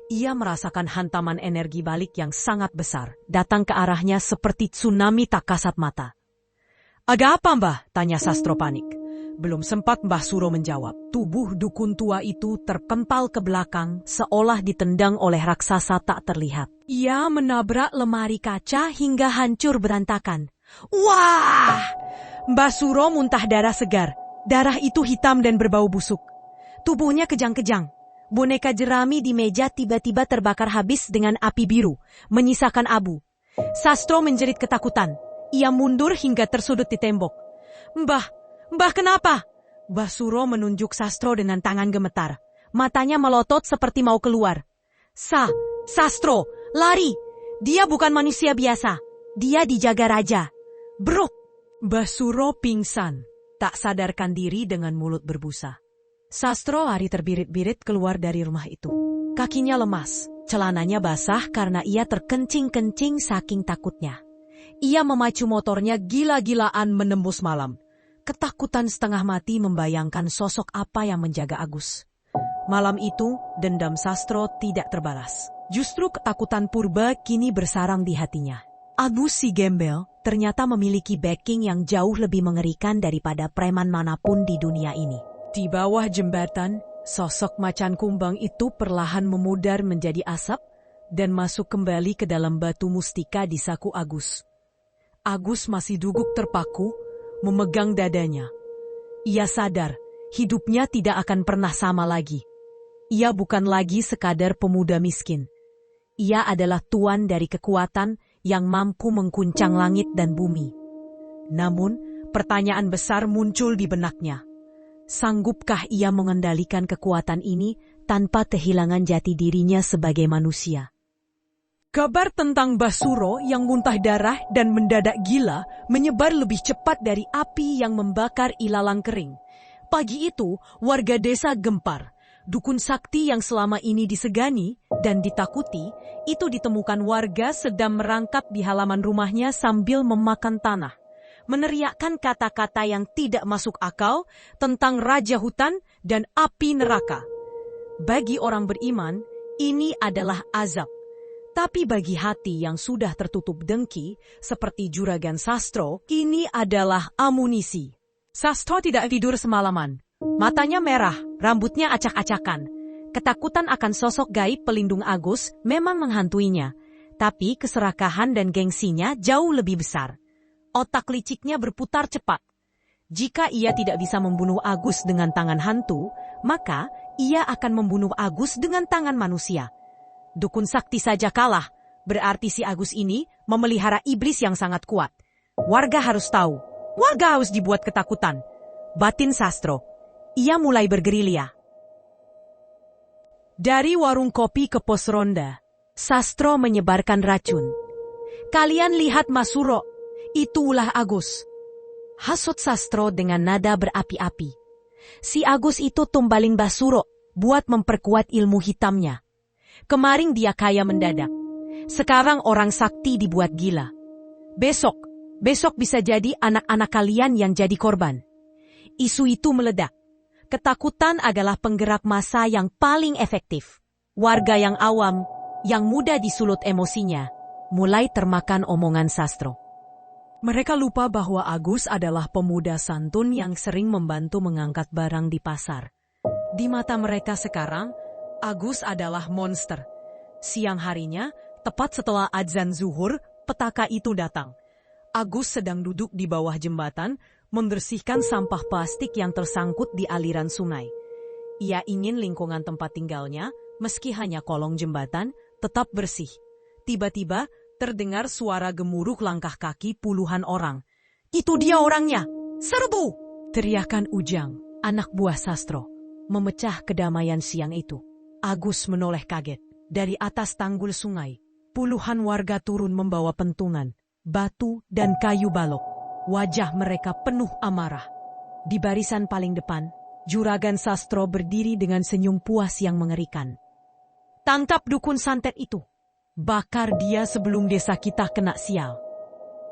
Ia merasakan hantaman energi balik yang sangat besar, datang ke arahnya seperti tsunami tak kasat mata. Ada apa, Mbah? Tanya Sastro panik. Belum sempat Mbah Suro menjawab, tubuh dukun tua itu terpental ke belakang seolah ditendang oleh raksasa tak terlihat. Ia menabrak lemari kaca hingga hancur berantakan. Wah! Mbah Suro muntah darah segar. Darah itu hitam dan berbau busuk. Tubuhnya kejang-kejang. Boneka jerami di meja tiba-tiba terbakar habis dengan api biru, menyisakan abu. Sastro menjerit ketakutan. Ia mundur hingga tersudut di tembok. Mbah kenapa? Mbah Suro menunjuk Sastro dengan tangan gemetar. Matanya melotot seperti mau keluar. Sastro, lari! Dia bukan manusia biasa. Dia dijaga raja. Bruk! Mbah Suro pingsan, tak sadarkan diri dengan mulut berbusa. Sastro lari terbirit-birit keluar dari rumah itu. Kakinya lemas, celananya basah karena ia terkencing-kencing saking takutnya. Ia memacu motornya gila-gilaan menembus malam. Ketakutan setengah mati membayangkan sosok apa yang menjaga Agus. Malam itu, dendam Sastro tidak terbalas. Justru ketakutan purba kini bersarang di hatinya. Agus si gembel ternyata memiliki backing yang jauh lebih mengerikan daripada preman manapun di dunia ini. Di bawah jembatan, sosok macan kumbang itu perlahan memudar menjadi asap dan masuk kembali ke dalam batu mustika di saku Agus. Agus masih duduk terpaku, memegang dadanya. Ia sadar, hidupnya tidak akan pernah sama lagi. Ia bukan lagi sekadar pemuda miskin. Ia adalah tuan dari kekuatan yang mampu mengguncang langit dan bumi. Namun, pertanyaan besar muncul di benaknya. Sanggupkah ia mengendalikan kekuatan ini tanpa kehilangan jati dirinya sebagai manusia? Kabar tentang Mbah Suro yang muntah darah dan mendadak gila menyebar lebih cepat dari api yang membakar ilalang kering. Pagi itu, warga desa gempar. Dukun sakti yang selama ini disegani dan ditakuti, itu ditemukan warga sedang merangkap di halaman rumahnya sambil memakan tanah. Meneriakkan kata-kata yang tidak masuk akal tentang raja hutan dan api neraka. Bagi orang beriman, ini adalah azab. Tapi bagi hati yang sudah tertutup dengki, seperti juragan Sastro, ini adalah amunisi. Sastro tidak tidur semalaman. Matanya merah, rambutnya acak-acakan. Ketakutan akan sosok gaib pelindung Agus memang menghantuinya, tapi keserakahan dan gengsinya jauh lebih besar. Otak liciknya berputar cepat. Jika ia tidak bisa membunuh Agus dengan tangan hantu, maka ia akan membunuh Agus dengan tangan manusia. Dukun sakti saja kalah, berarti si Agus ini memelihara iblis yang sangat kuat. Warga harus tahu, warga harus dibuat ketakutan. Batin Sastro. Ia mulai bergerilya. Dari warung kopi ke pos ronda, Sastro menyebarkan racun. Kalian lihat Mas Suro, itu ulah Agus. Hasut Sastro dengan nada berapi-api. Si Agus itu tumbalin Mbah Suro buat memperkuat ilmu hitamnya. Kemarin dia kaya mendadak. Sekarang orang sakti dibuat gila. Besok bisa jadi anak-anak kalian yang jadi korban. Isu itu meledak. Ketakutan adalah penggerak massa yang paling efektif. Warga yang awam, yang mudah disulut emosinya, mulai termakan omongan Sastro. Mereka lupa bahwa Agus adalah pemuda santun yang sering membantu mengangkat barang di pasar. Di mata mereka sekarang, Agus adalah monster. Siang harinya, tepat setelah adzan zuhur, petaka itu datang. Agus sedang duduk di bawah jembatan, membersihkan sampah plastik yang tersangkut di aliran sungai. Ia ingin lingkungan tempat tinggalnya, meski hanya kolong jembatan, tetap bersih. Tiba-tiba, terdengar suara gemuruh langkah kaki puluhan orang. "Itu dia orangnya! Serbu!" teriakan Ujang, anak buah Sastro, memecah kedamaian siang itu. Agus menoleh kaget. Dari atas tanggul sungai, puluhan warga turun membawa pentungan, batu, dan kayu balok. Wajah mereka penuh amarah. Di barisan paling depan, Juragan Sastro berdiri dengan senyum puas yang mengerikan. "Tangkap dukun santet itu! Bakar dia sebelum desa kita kena sial!"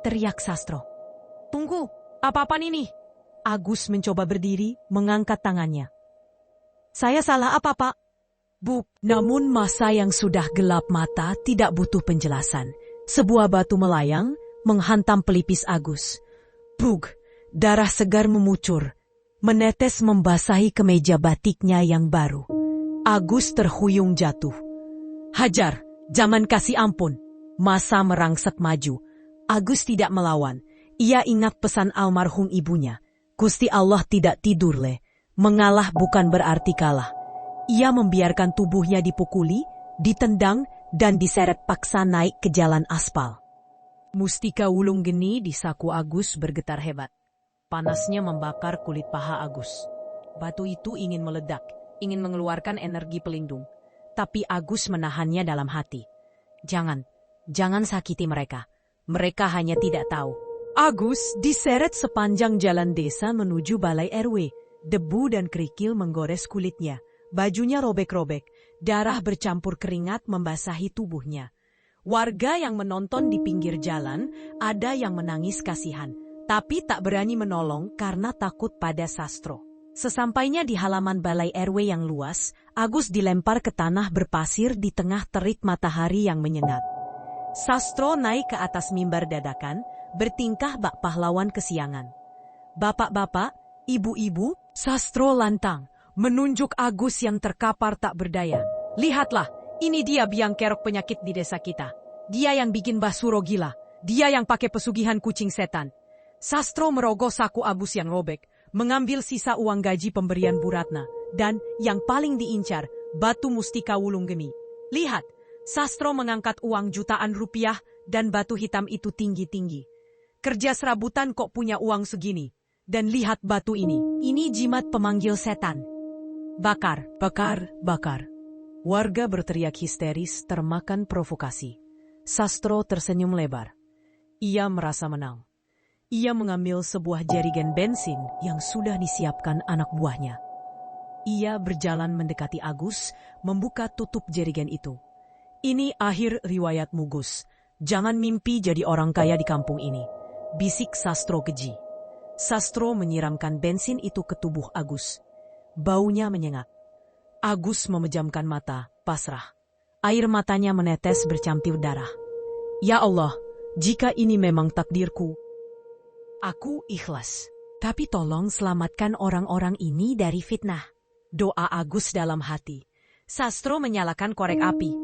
teriak Sastro. "Tunggu, apa-apaan ini?" Agus mencoba berdiri, mengangkat tangannya. "Saya salah apa, Pak?" Namun masa yang sudah gelap mata tidak butuh penjelasan. Sebuah batu melayang menghantam pelipis Agus. Darah segar memucur, menetes membasahi kemeja batiknya yang baru. Agus terhuyung jatuh. "Hajar, jangan kasih ampun." Masa merangsek maju. Agus tidak melawan. Ia ingat pesan almarhum ibunya. Gusti Allah tidak tidur, mengalah bukan berarti kalah. Ia membiarkan tubuhnya dipukuli, ditendang, dan diseret paksa naik ke jalan aspal. Mustika Wulung Geni di saku Agus bergetar hebat. Panasnya membakar kulit paha Agus. Batu itu ingin meledak, ingin mengeluarkan energi pelindung. Tapi Agus menahannya dalam hati. Jangan sakiti mereka. Mereka hanya tidak tahu. Agus diseret sepanjang jalan desa menuju balai RW. Debu dan kerikil menggores kulitnya. Bajunya robek-robek, darah bercampur keringat membasahi tubuhnya. Warga yang menonton di pinggir jalan, ada yang menangis kasihan, tapi tak berani menolong karena takut pada Sastro. Sesampainya di halaman balai RW yang luas, Agus dilempar ke tanah berpasir di tengah terik matahari yang menyengat. Sastro naik ke atas mimbar dadakan, bertingkah bak pahlawan kesiangan. "Bapak-bapak, ibu-ibu," Sastro lantang, menunjuk Agus yang terkapar tak berdaya. "Lihatlah, ini dia biang kerok penyakit di desa kita. Dia yang bikin Mbah Suro gila. Dia yang pakai pesugihan kucing setan." Sastro merogoh saku Agus yang robek, mengambil sisa uang gaji pemberian Bu Ratna, dan yang paling diincar, batu mustika Wulung Geni. Lihat, Sastro mengangkat uang jutaan rupiah dan batu hitam itu tinggi-tinggi. "Kerja serabutan kok punya uang segini. Dan lihat batu ini jimat pemanggil setan. Bakar, bakar, bakar." Warga berteriak histeris termakan provokasi. Sastro tersenyum lebar. Ia merasa menang. Ia mengambil sebuah jerigen bensin yang sudah disiapkan anak buahnya. Ia berjalan mendekati Agus, membuka tutup jerigen itu. "Ini akhir riwayatmu, Gus. Jangan mimpi jadi orang kaya di kampung ini," bisik Sastro keji. Sastro menyiramkan bensin itu ke tubuh Agus. Baunya menyengat. Agus memejamkan mata, pasrah. Air matanya menetes bercampur darah. "Ya Allah, jika ini memang takdirku, aku ikhlas. Tapi tolong selamatkan orang-orang ini dari fitnah." Doa Agus dalam hati. Sastro menyalakan korek api.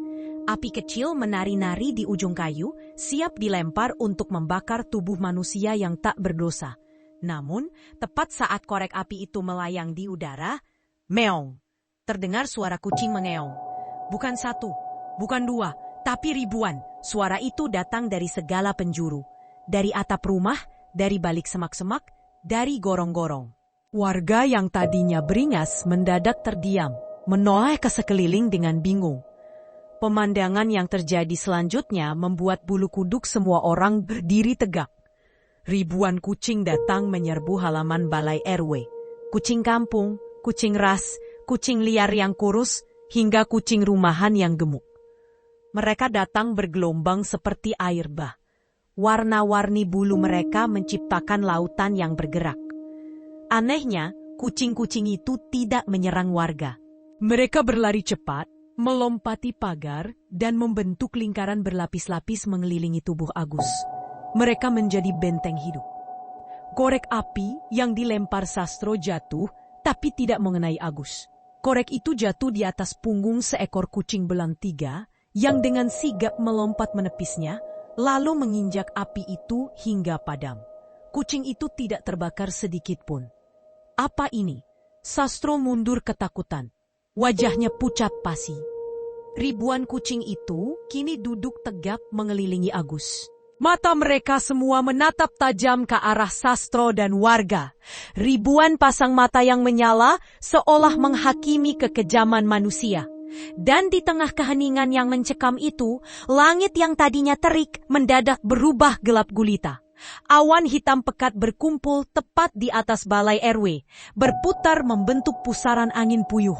Api kecil menari-nari di ujung kayu, siap dilempar untuk membakar tubuh manusia yang tak berdosa. Namun, tepat saat korek api itu melayang di udara, meong, terdengar suara kucing mengeong. Bukan satu, bukan dua, tapi ribuan. Suara itu datang dari segala penjuru. Dari atap rumah, dari balik semak-semak, dari gorong-gorong. Warga yang tadinya beringas mendadak terdiam, menoleh ke sekeliling dengan bingung. Pemandangan yang terjadi selanjutnya membuat bulu kuduk semua orang berdiri tegak. Ribuan kucing datang menyerbu halaman balai RW. Kucing kampung, kucing ras, kucing liar yang kurus, hingga kucing rumahan yang gemuk. Mereka datang bergelombang seperti air bah. Warna-warni bulu mereka menciptakan lautan yang bergerak. Anehnya, kucing-kucing itu tidak menyerang warga. Mereka berlari cepat, melompati pagar, dan membentuk lingkaran berlapis-lapis mengelilingi tubuh Agus. Mereka menjadi benteng hidup. Korek api yang dilempar Sastro jatuh, tapi tidak mengenai Agus. Korek itu jatuh di atas punggung seekor kucing belang 3 yang dengan sigap melompat menepisnya, lalu menginjak api itu hingga padam. Kucing itu tidak terbakar sedikit pun. Apa ini? Sastro mundur ketakutan. Wajahnya pucat pasi. Ribuan kucing itu kini duduk tegak mengelilingi Agus. Mata mereka semua menatap tajam ke arah Sastro dan warga. Ribuan pasang mata yang menyala seolah menghakimi kekejaman manusia. Dan di tengah keheningan yang mencekam itu, langit yang tadinya terik mendadak berubah gelap gulita. Awan hitam pekat berkumpul tepat di atas balai RW, berputar membentuk pusaran angin puyuh.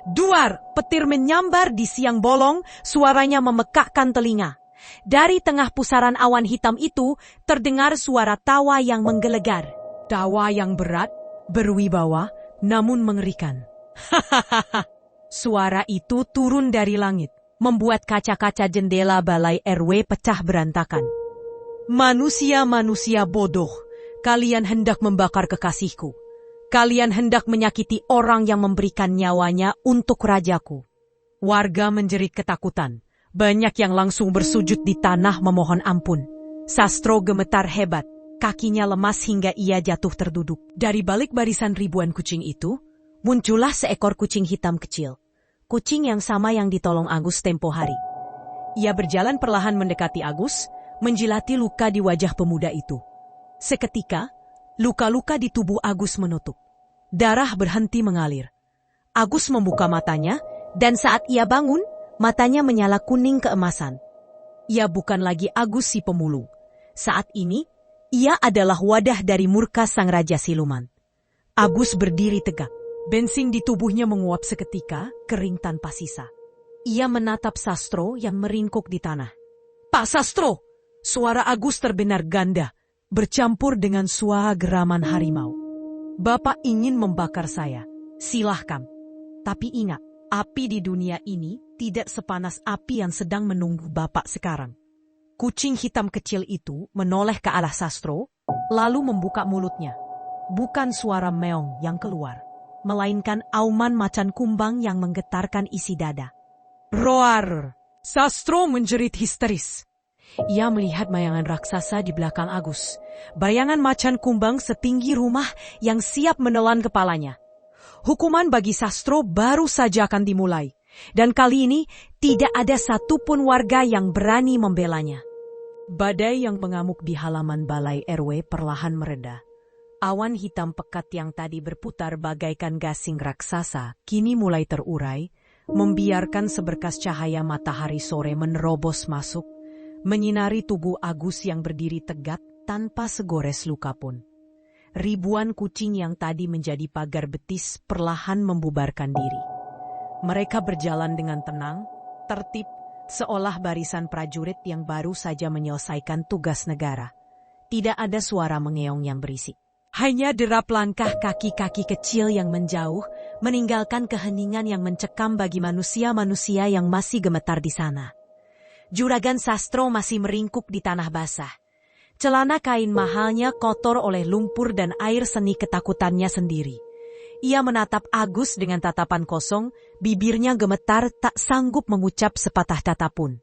Duar, petir menyambar di siang bolong, suaranya memekakkan telinga. Dari tengah pusaran awan hitam itu, terdengar suara tawa yang menggelegar. Tawa yang berat, berwibawa, namun mengerikan. Hahaha. Suara itu turun dari langit, membuat kaca-kaca jendela balai RW pecah berantakan. Manusia-manusia bodoh, kalian hendak membakar kekasihku. Kalian hendak menyakiti orang yang memberikan nyawanya untuk rajaku. Warga menjerit ketakutan. Banyak yang langsung bersujud di tanah memohon ampun. Sastro gemetar hebat, kakinya lemas hingga ia jatuh terduduk. Dari balik barisan ribuan kucing itu, muncullah seekor kucing hitam kecil. Kucing yang sama yang ditolong Agus tempo hari. Ia berjalan perlahan mendekati Agus, menjilati luka di wajah pemuda itu. Seketika, luka-luka di tubuh Agus menutup. Darah berhenti mengalir. Agus membuka matanya, dan saat ia bangun, matanya menyala kuning keemasan. Ia bukan lagi Agus si pemulung. Saat ini, ia adalah wadah dari murka sang raja siluman. Agus berdiri tegak. Bensin di tubuhnya menguap seketika, kering tanpa sisa. Ia menatap Sastro yang meringkuk di tanah. Pak Sastro! Suara Agus terbenar ganda, bercampur dengan suara geraman harimau. Bapak ingin membakar saya. Silahkan. Tapi ingat, api di dunia ini tidak sepanas api yang sedang menunggu Bapak sekarang. Kucing hitam kecil itu menoleh ke arah Sastro, lalu membuka mulutnya. Bukan suara meong yang keluar, melainkan auman macan kumbang yang menggetarkan isi dada. Roar! Sastro menjerit histeris. Ia melihat bayangan raksasa di belakang Agus. Bayangan macan kumbang setinggi rumah yang siap menelan kepalanya. Hukuman bagi Sastro baru saja akan dimulai. Dan kali ini tidak ada satupun warga yang berani membelanya. Badai yang mengamuk di halaman balai RW perlahan mereda. Awan hitam pekat yang tadi berputar bagaikan gasing raksasa kini mulai terurai, membiarkan seberkas cahaya matahari sore menerobos masuk, menyinari tubuh Agus yang berdiri tegak tanpa segores luka pun. Ribuan kucing yang tadi menjadi pagar betis perlahan membubarkan diri. Mereka berjalan dengan tenang, tertib, seolah barisan prajurit yang baru saja menyelesaikan tugas negara. Tidak ada suara mengeong yang berisik. Hanya derap langkah kaki-kaki kecil yang menjauh, meninggalkan keheningan yang mencekam bagi manusia-manusia yang masih gemetar di sana. Juragan Sastro masih meringkuk di tanah basah. Celana kain mahalnya kotor oleh lumpur dan air seni ketakutannya sendiri. Ia menatap Agus dengan tatapan kosong, bibirnya gemetar tak sanggup mengucap sepatah kata pun.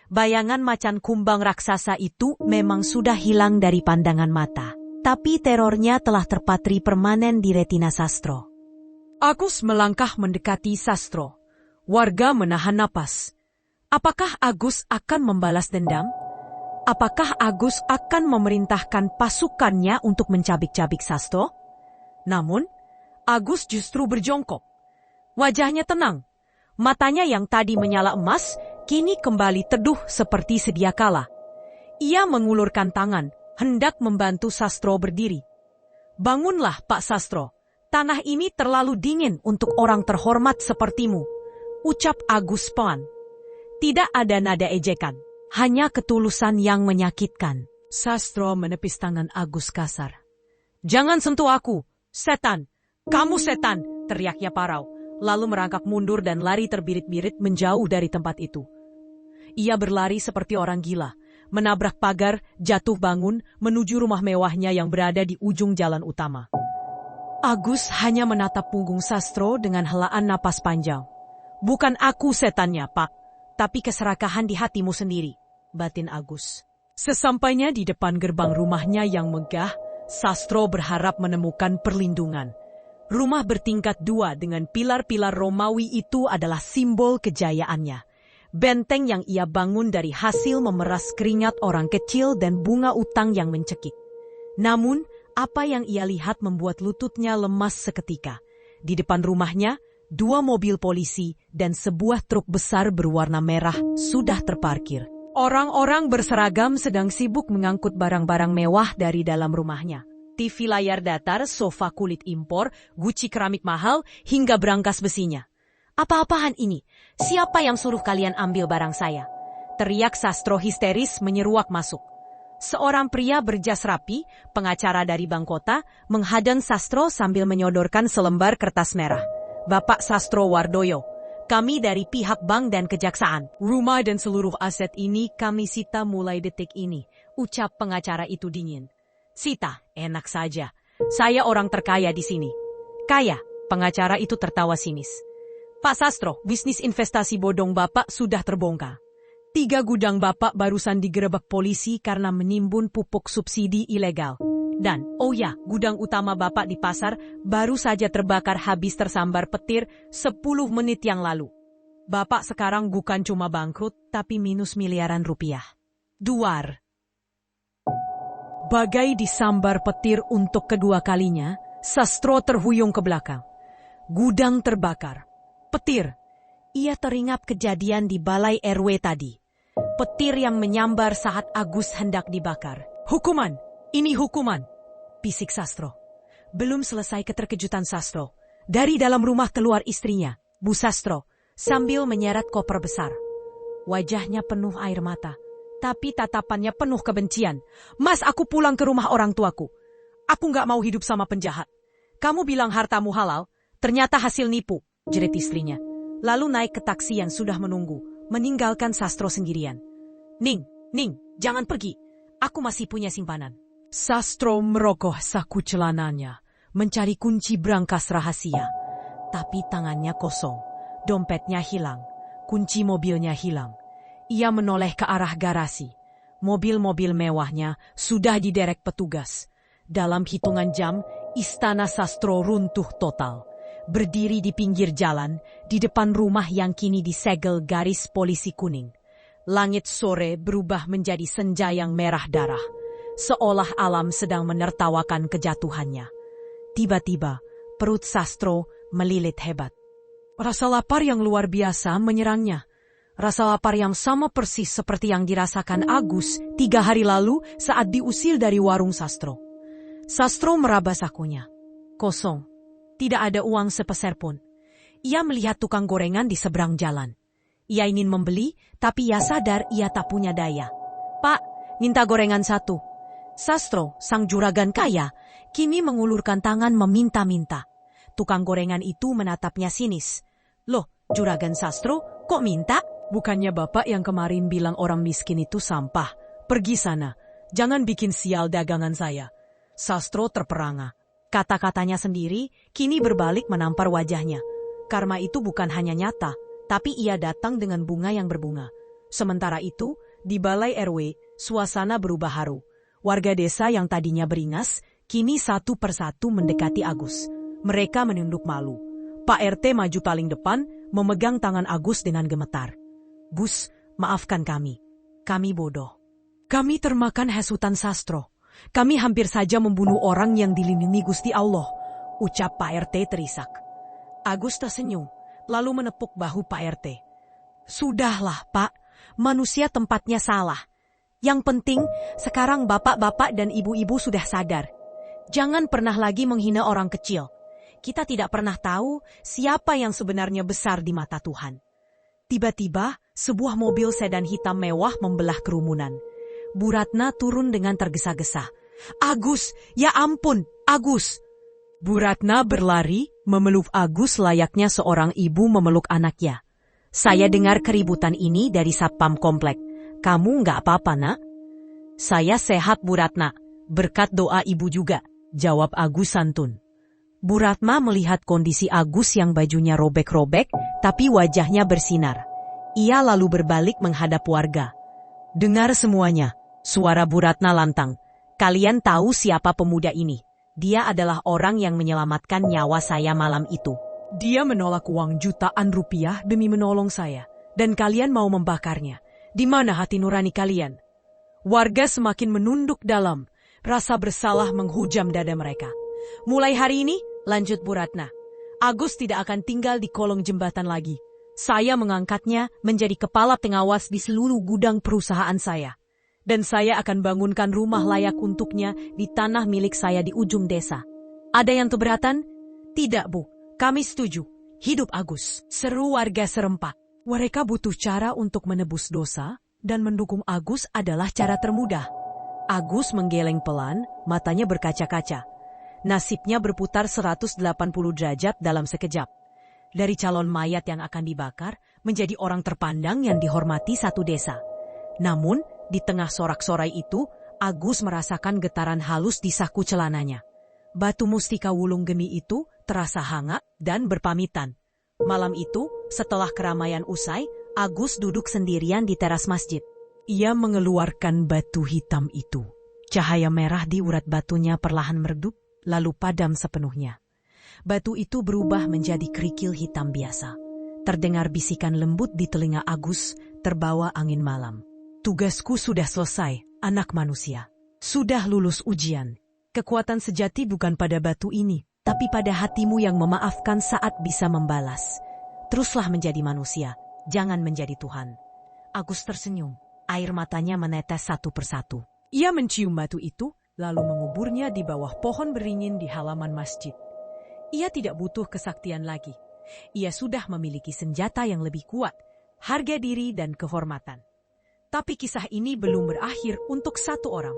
Bayangan macan kumbang raksasa itu memang sudah hilang dari pandangan mata. tapi terornya telah terpatri permanen di retina Sastro. Agus melangkah mendekati Sastro. Warga menahan napas. Apakah Agus akan membalas dendam? Apakah Agus akan memerintahkan pasukannya untuk mencabik-cabik Sastro? Namun, Agus justru berjongkok. Wajahnya tenang. Matanya yang tadi menyala emas, kini kembali teduh seperti sedia kala. Ia mengulurkan tangan, hendak membantu Sastro berdiri. Bangunlah, Pak Sastro. Tanah ini terlalu dingin untuk orang terhormat sepertimu, ucap Agus pelan. Tidak ada nada ejekan, hanya ketulusan yang menyakitkan. Sastro menepis tangan Agus kasar. Jangan sentuh aku, setan. Kamu setan, teriaknya parau. Lalu merangkak mundur dan lari terbirit-birit menjauh dari tempat itu. Ia berlari seperti orang gila, menabrak pagar, jatuh bangun, menuju rumah mewahnya yang berada di ujung jalan utama. Agus hanya menatap punggung Sastro dengan helaan napas panjang. Bukan aku setannya, Pak, tapi keserakahan di hatimu sendiri, batin Agus. Sesampainya di depan gerbang rumahnya yang megah, Sastro berharap menemukan perlindungan. Rumah bertingkat 2 dengan pilar-pilar Romawi itu adalah simbol kejayaannya. Benteng yang ia bangun dari hasil memeras keringat orang kecil dan bunga utang yang mencekik. Namun, apa yang ia lihat membuat lututnya lemas seketika. Di depan rumahnya, 2 mobil polisi dan sebuah truk besar berwarna merah sudah terparkir. Orang-orang berseragam sedang sibuk mengangkut barang-barang mewah dari dalam rumahnya. TV layar datar, sofa kulit impor, guci keramik mahal, hingga berangkas besinya. Apa-apaan ini? Siapa yang suruh kalian ambil barang saya? Teriak Sastro histeris menyeruak masuk. Seorang pria berjas rapi, pengacara dari bank kota, menghadang Sastro sambil menyodorkan selembar kertas merah. Bapak Sastro Wardoyo, kami dari pihak bank dan kejaksaan. Rumah dan seluruh aset ini kami sita mulai detik ini, ucap pengacara itu dingin. Sita, enak saja. Saya orang terkaya di sini. Kaya, pengacara itu tertawa sinis. Pak Sastro, bisnis investasi bodong Bapak sudah terbongkar. 3 gudang Bapak barusan digerebek polisi karena menimbun pupuk subsidi ilegal. Dan, oh ya, gudang utama Bapak di pasar baru saja terbakar habis tersambar petir 10 menit yang lalu. Bapak sekarang bukan cuma bangkrut, tapi minus miliaran rupiah. Duar. Bagai disambar petir untuk kedua kalinya, Sastro terhuyung ke belakang. Gudang terbakar. Petir. Ia teringat kejadian di balai RW tadi. Petir yang menyambar saat Agus hendak dibakar. Hukuman! Ini hukuman, bisik Sastro. Belum selesai keterkejutan Sastro. Dari dalam rumah keluar istrinya, Bu Sastro, sambil menyeret koper besar. Wajahnya penuh air mata, tapi tatapannya penuh kebencian. Mas, aku pulang ke rumah orang tuaku. Aku gak mau hidup sama penjahat. Kamu bilang hartamu halal, ternyata hasil nipu, jerit istrinya. Lalu naik ke taksi yang sudah menunggu, meninggalkan Sastro sendirian. Ning, jangan pergi. Aku masih punya simpanan. Sastro merogoh saku celananya, mencari kunci brankas rahasia. Tapi tangannya kosong, dompetnya hilang, kunci mobilnya hilang. Ia menoleh ke arah garasi. Mobil-mobil mewahnya sudah diderek petugas. Dalam hitungan jam, istana Sastro runtuh total. Berdiri di pinggir jalan, di depan rumah yang kini disegel garis polisi kuning. Langit sore berubah menjadi senja yang merah darah. Seolah alam sedang menertawakan kejatuhannya. Tiba-tiba, perut Sastro melilit hebat. Rasa lapar yang luar biasa menyerangnya. Rasa lapar yang sama persis seperti yang dirasakan Agus 3 hari lalu saat diusir dari warung Sastro. Sastro meraba sakunya. Kosong. Tidak ada uang sepeser pun. Ia melihat tukang gorengan di seberang jalan. Ia ingin membeli, tapi ia sadar ia tak punya daya. Pak, minta gorengan 1. Sastro, sang juragan kaya, kini mengulurkan tangan meminta-minta. Tukang gorengan itu menatapnya sinis. Loh, juragan Sastro, kok minta? Bukannya Bapak yang kemarin bilang orang miskin itu sampah. Pergi sana, jangan bikin sial dagangan saya. Sastro terperangah. Kata-katanya sendiri kini berbalik menampar wajahnya. Karma itu bukan hanya nyata, tapi ia datang dengan bunga yang berbunga. Sementara itu, di balai RW, suasana berubah haru. Warga desa yang tadinya beringas, Kini satu persatu mendekati Agus. Mereka menunduk malu. Pak RT maju paling depan, memegang tangan Agus dengan gemetar. Gus, maafkan kami. Kami bodoh. Kami termakan hasutan Sastro. Kami hampir saja membunuh orang yang dilindungi Gusti Allah, ucap Pak RT terisak. Agus tersenyum, lalu menepuk bahu Pak RT. Sudahlah, Pak. Manusia tempatnya salah. Yang penting, sekarang bapak-bapak dan ibu-ibu sudah sadar. Jangan pernah lagi menghina orang kecil. Kita tidak pernah tahu siapa yang sebenarnya besar di mata Tuhan. Tiba-tiba, sebuah mobil sedan hitam mewah membelah kerumunan. Bu Ratna turun dengan tergesa-gesa. Agus, ya ampun, Agus. Bu Ratna berlari, memeluk Agus layaknya seorang ibu memeluk anaknya. Saya dengar keributan ini dari satpam komplek. Kamu nggak apa-apa, nak? Saya sehat, Bu Ratna. Berkat doa ibu juga, jawab Agus santun. Bu Ratna melihat kondisi Agus yang bajunya robek-robek, tapi wajahnya bersinar. Ia lalu berbalik menghadap warga. Dengar semuanya, suara Bu Ratna lantang. Kalian tahu siapa pemuda ini? Dia adalah orang yang menyelamatkan nyawa saya malam itu. Dia menolak uang jutaan rupiah demi menolong saya. Dan kalian mau membakarnya. Di mana hati nurani kalian? Warga semakin menunduk dalam. Rasa bersalah menghujam dada mereka. Mulai hari ini, lanjut Bu Ratna, Agus tidak akan tinggal di kolong jembatan lagi. Saya mengangkatnya menjadi kepala pengawas di seluruh gudang perusahaan saya. Dan saya akan bangunkan rumah layak untuknya di tanah milik saya di ujung desa. Ada yang keberatan? Tidak, Bu. Kami setuju. Hidup Agus, seru warga serempak. Mereka butuh cara untuk menebus dosa, dan mendukung Agus adalah cara termudah. Agus menggeleng pelan, matanya berkaca-kaca. Nasibnya berputar 180 derajat dalam sekejap. Dari calon mayat yang akan dibakar, menjadi orang terpandang yang dihormati satu desa. Namun, di tengah sorak-sorai itu, Agus merasakan getaran halus di saku celananya. Batu mustika wulung geni itu terasa hangat dan berpamitan. Malam itu, setelah keramaian usai, Agus duduk sendirian di teras masjid. Ia mengeluarkan batu hitam itu. Cahaya merah di urat batunya perlahan meredup, lalu padam sepenuhnya. Batu itu berubah menjadi kerikil hitam biasa. Terdengar bisikan lembut di telinga Agus, terbawa angin malam. Tugasku sudah selesai, anak manusia. Sudah lulus ujian. Kekuatan sejati bukan pada batu ini, tapi pada hatimu yang memaafkan saat bisa membalas. Teruslah menjadi manusia, jangan menjadi Tuhan. Agus tersenyum, air matanya menetes satu persatu. Ia mencium batu itu, lalu menguburnya di bawah pohon beringin di halaman masjid. Ia tidak butuh kesaktian lagi. Ia sudah memiliki senjata yang lebih kuat, harga diri dan kehormatan. Tapi kisah ini belum berakhir untuk satu orang.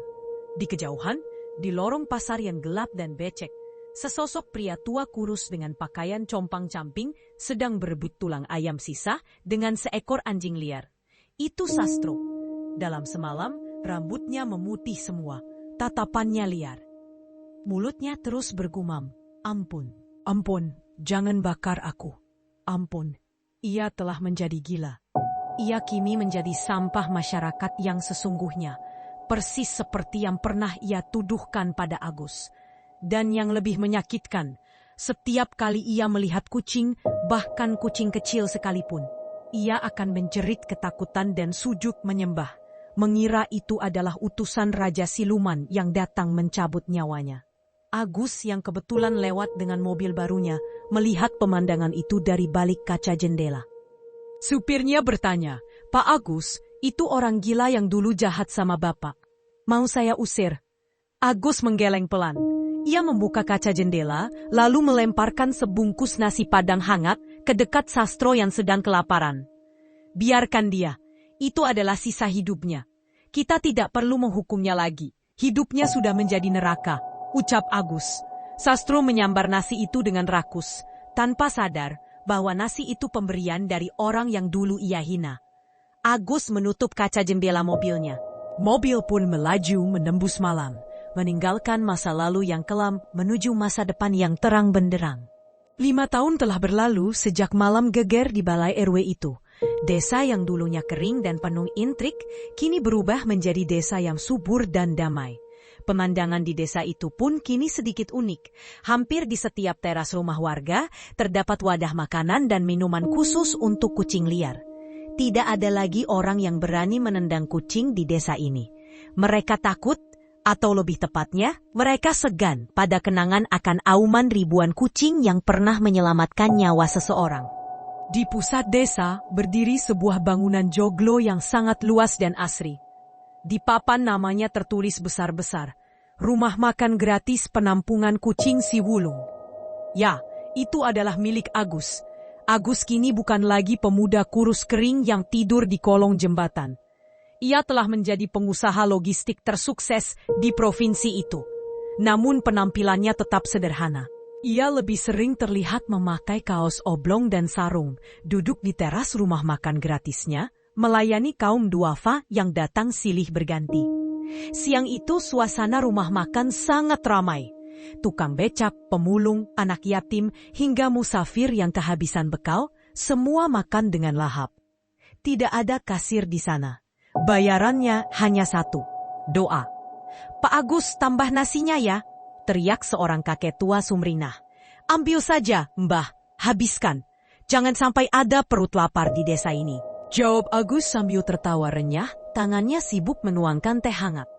Di kejauhan, di lorong pasar yang gelap dan becek, sesosok pria tua kurus dengan pakaian compang-camping sedang berebut tulang ayam sisa dengan seekor anjing liar. Itu Sastro. Dalam semalam, rambutnya memutih semua, tatapannya liar. Mulutnya terus bergumam, ampun, ampun, jangan bakar aku. Ampun, ia telah menjadi gila. Ia kini menjadi sampah masyarakat yang sesungguhnya, persis seperti yang pernah ia tuduhkan pada Agus. Dan yang lebih menyakitkan, setiap kali ia melihat kucing, bahkan kucing kecil sekalipun, ia akan menjerit ketakutan dan sujud menyembah, mengira itu adalah utusan Raja Siluman yang datang mencabut nyawanya. Agus yang kebetulan lewat dengan mobil barunya, melihat pemandangan itu dari balik kaca jendela. Supirnya bertanya, Pak Agus, itu orang gila yang dulu jahat sama Bapak. Mau saya usir? Agus menggeleng pelan. Ia membuka kaca jendela, lalu melemparkan sebungkus nasi padang hangat ke dekat Sastro yang sedang kelaparan. Biarkan dia, itu adalah sisa hidupnya. Kita tidak perlu menghukumnya lagi. Hidupnya sudah menjadi neraka, ucap Agus. Sastro menyambar nasi itu dengan rakus, tanpa sadar bahwa nasi itu pemberian dari orang yang dulu ia hina. Agus menutup kaca jendela mobilnya. Mobil pun melaju menembus malam, meninggalkan masa lalu yang kelam menuju masa depan yang terang benderang. 5 tahun telah berlalu sejak malam geger di balai RW itu. Desa yang dulunya kering dan penuh intrik, kini berubah menjadi desa yang subur dan damai. Pemandangan di desa itu pun kini sedikit unik. Hampir di setiap teras rumah warga terdapat wadah makanan dan minuman khusus untuk kucing liar. Tidak ada lagi orang yang berani menendang kucing di desa ini. Mereka takut, atau lebih tepatnya, mereka segan pada kenangan akan auman ribuan kucing yang pernah menyelamatkan nyawa seseorang. Di pusat desa berdiri sebuah bangunan joglo yang sangat luas dan asri. Di papan namanya tertulis besar-besar, Rumah Makan Gratis Penampungan Kucing Siwulung. Ya, itu adalah milik Agus. Agus kini bukan lagi pemuda kurus kering yang tidur di kolong jembatan. Ia telah menjadi pengusaha logistik tersukses di provinsi itu. Namun penampilannya tetap sederhana. Ia lebih sering terlihat memakai kaos oblong dan sarung, duduk di teras rumah makan gratisnya, melayani kaum duafa yang datang silih berganti. Siang itu suasana rumah makan sangat ramai. Tukang becak, pemulung, anak yatim, hingga musafir yang kehabisan bekal, semua makan dengan lahap. Tidak ada kasir di sana. Bayarannya hanya satu, doa. "Pak Agus, tambah nasinya ya," teriak seorang kakek tua sumringah. "Ambil saja, Mbah, habiskan. Jangan sampai ada perut lapar di desa ini," jawab Agus sambil tertawa renyah, tangannya sibuk menuangkan teh hangat.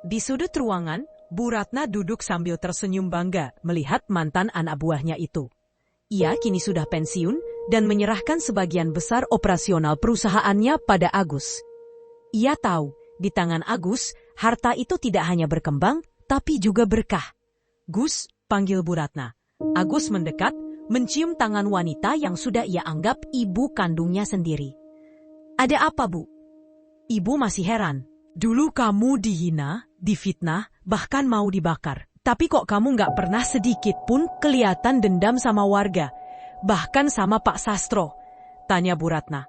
Di sudut ruangan, Bu Ratna duduk sambil tersenyum bangga melihat mantan anak buahnya itu. Ia kini sudah pensiun dan menyerahkan sebagian besar operasional perusahaannya pada Agus. Ia tahu, di tangan Agus, harta itu tidak hanya berkembang, tapi juga berkah. "Gus," panggil Bu Ratna. Agus mendekat, mencium tangan wanita yang sudah ia anggap ibu kandungnya sendiri. "Ada apa, Bu?" Ibu masih heran. "Dulu kamu dihina, difitnah, bahkan mau dibakar. Tapi kok kamu nggak pernah sedikit pun kelihatan dendam sama warga, bahkan sama Pak Sastro?" tanya Bu Ratna.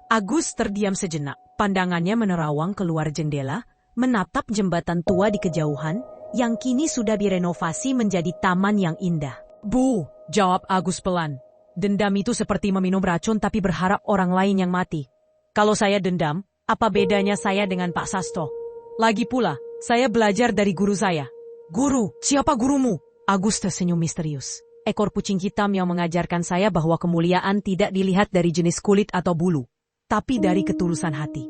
Agus terdiam sejenak, pandangannya menerawang keluar jendela, menatap jembatan tua di kejauhan, yang kini sudah direnovasi menjadi taman yang indah. "Bu," jawab Agus pelan, "dendam itu seperti meminum racun tapi berharap orang lain yang mati. Kalau saya dendam, apa bedanya saya dengan Pak Sastro? Lagi pula, saya belajar dari guru saya." "Guru? Siapa gurumu?" Agus tersenyum misterius. "Ekor kucing hitam yang mengajarkan saya bahwa kemuliaan tidak dilihat dari jenis kulit atau bulu, tapi dari ketulusan hati."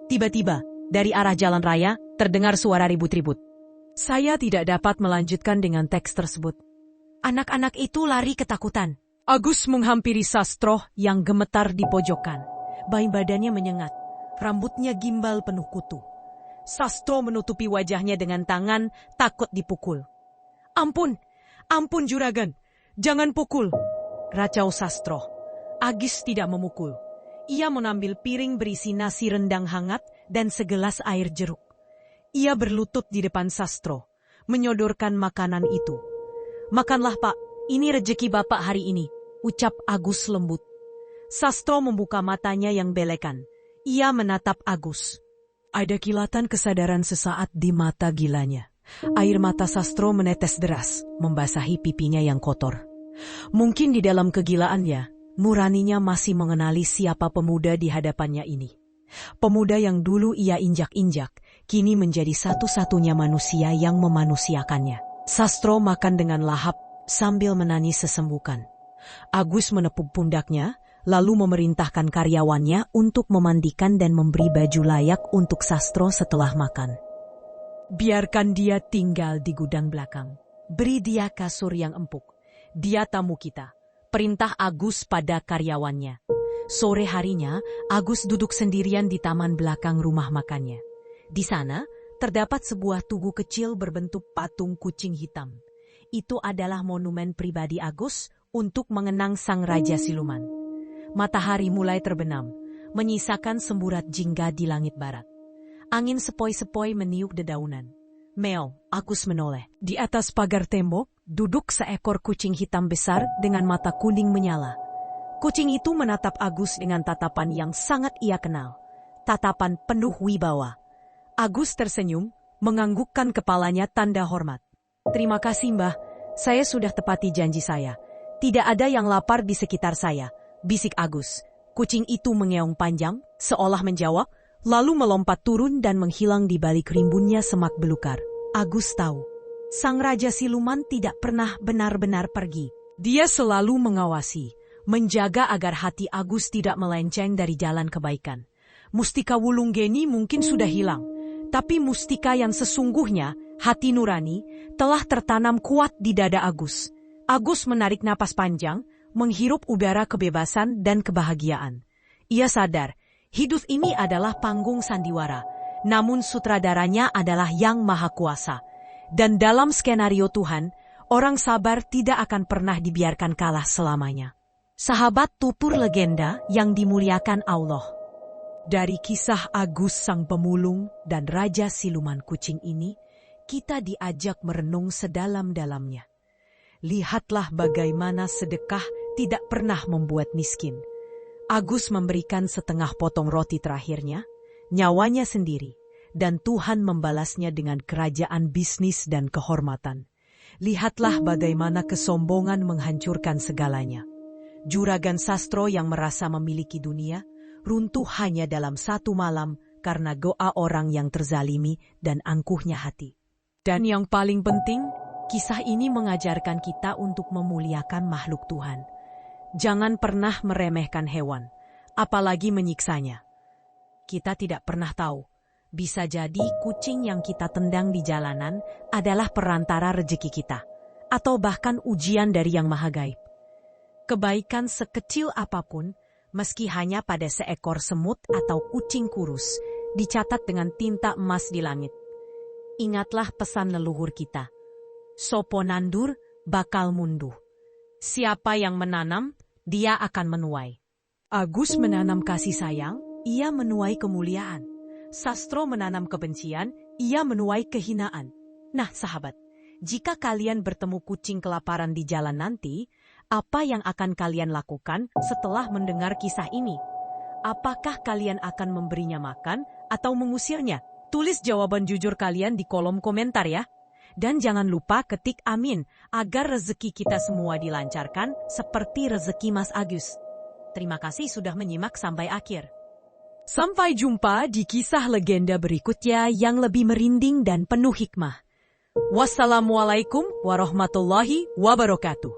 Tiba-tiba, dari arah jalan raya, terdengar suara ribut-ribut. Saya tidak dapat melanjutkan dengan teks tersebut. Anak-anak itu lari ketakutan. Agus menghampiri Sastro yang gemetar di pojokan. Badannya menyengat, rambutnya gimbal penuh kutu. Sastro menutupi wajahnya dengan tangan, takut dipukul. Ampun juragan, jangan pukul," racau Sastro. Agus tidak memukul. Ia mengambil piring berisi nasi rendang hangat dan segelas air jeruk. Ia berlutut di depan Sastro, menyodorkan makanan itu. "Makanlah, Pak, ini rejeki Bapak hari ini," ucap Agus lembut. Sastro membuka matanya yang belekan. Ia menatap Agus. Ada kilatan kesadaran sesaat di mata gilanya. Air mata Sastro menetes deras, membasahi pipinya yang kotor. Mungkin di dalam kegilaannya, nuraninya masih mengenali siapa pemuda di hadapannya ini. Pemuda yang dulu ia injak-injak, kini menjadi satu-satunya manusia yang memanusiakannya. Sastro makan dengan lahap sambil menangis sesembukan. Agus menepuk pundaknya, lalu memerintahkan karyawannya untuk memandikan dan memberi baju layak untuk Sastro setelah makan. "Biarkan dia tinggal di gudang belakang. Beri dia kasur yang empuk. Dia tamu kita," perintah Agus pada karyawannya. Sore harinya, Agus duduk sendirian di taman belakang rumah makannya. Di sana, terdapat sebuah tugu kecil berbentuk patung kucing hitam. Itu adalah monumen pribadi Agus untuk mengenang sang raja siluman. Matahari mulai terbenam, menyisakan semburat jingga di langit barat. Angin sepoi-sepoi meniup dedaunan. "Meo," Agus menoleh. Di atas pagar tembok, duduk seekor kucing hitam besar dengan mata kuning menyala. Kucing itu menatap Agus dengan tatapan yang sangat ia kenal. Tatapan penuh wibawa. Agus tersenyum, menganggukkan kepalanya tanda hormat. "Terima kasih, Mbah. Saya sudah tepati janji saya. Tidak ada yang lapar di sekitar saya," bisik Agus. Kucing itu mengeong panjang, seolah menjawab, lalu melompat turun dan menghilang di balik rimbunnya semak belukar. Agus tahu, sang Raja Siluman tidak pernah benar-benar pergi. Dia selalu mengawasi, menjaga agar hati Agus tidak melenceng dari jalan kebaikan. Mustika Wulunggeni mungkin sudah hilang, tapi mustika yang sesungguhnya, hati nurani, telah tertanam kuat di dada Agus. Agus menarik napas panjang, menghirup udara kebebasan dan kebahagiaan. Ia sadar, hidup ini adalah panggung sandiwara, namun sutradaranya adalah Yang Maha Kuasa. Dan dalam skenario Tuhan, orang sabar tidak akan pernah dibiarkan kalah selamanya. Sahabat tutur legenda yang dimuliakan Allah. Dari kisah Agus sang pemulung dan Raja Siluman Kucing ini, kita diajak merenung sedalam-dalamnya. Lihatlah bagaimana sedekah tidak pernah membuat miskin. Agus memberikan setengah potong roti terakhirnya, nyawanya sendiri, dan Tuhan membalasnya dengan kerajaan bisnis dan kehormatan. Lihatlah bagaimana kesombongan menghancurkan segalanya. Juragan Sastro yang merasa memiliki dunia, runtuh hanya dalam satu malam karena doa orang yang terzalimi dan angkuhnya hati. Dan yang paling penting, kisah ini mengajarkan kita untuk memuliakan makhluk Tuhan. Jangan pernah meremehkan hewan, apalagi menyiksanya. Kita tidak pernah tahu, bisa jadi kucing yang kita tendang di jalanan adalah perantara rejeki kita, atau bahkan ujian dari Yang Maha Gaib. Kebaikan sekecil apapun, meski hanya pada seekor semut atau kucing kurus, dicatat dengan tinta emas di langit. Ingatlah pesan leluhur kita, sopo nandur bakal munduh. Siapa yang menanam, dia akan menuai. Agus menanam kasih sayang, ia menuai kemuliaan. Sastro menanam kebencian, ia menuai kehinaan. Nah sahabat, jika kalian bertemu kucing kelaparan di jalan nanti, apa yang akan kalian lakukan setelah mendengar kisah ini? Apakah kalian akan memberinya makan atau mengusirnya? Tulis jawaban jujur kalian di kolom komentar ya. Dan jangan lupa ketik amin agar rezeki kita semua dilancarkan seperti rezeki Mas Agus. Terima kasih sudah menyimak sampai akhir. Sampai jumpa di kisah legenda berikutnya yang lebih merinding dan penuh hikmah. Wassalamualaikum warahmatullahi wabarakatuh.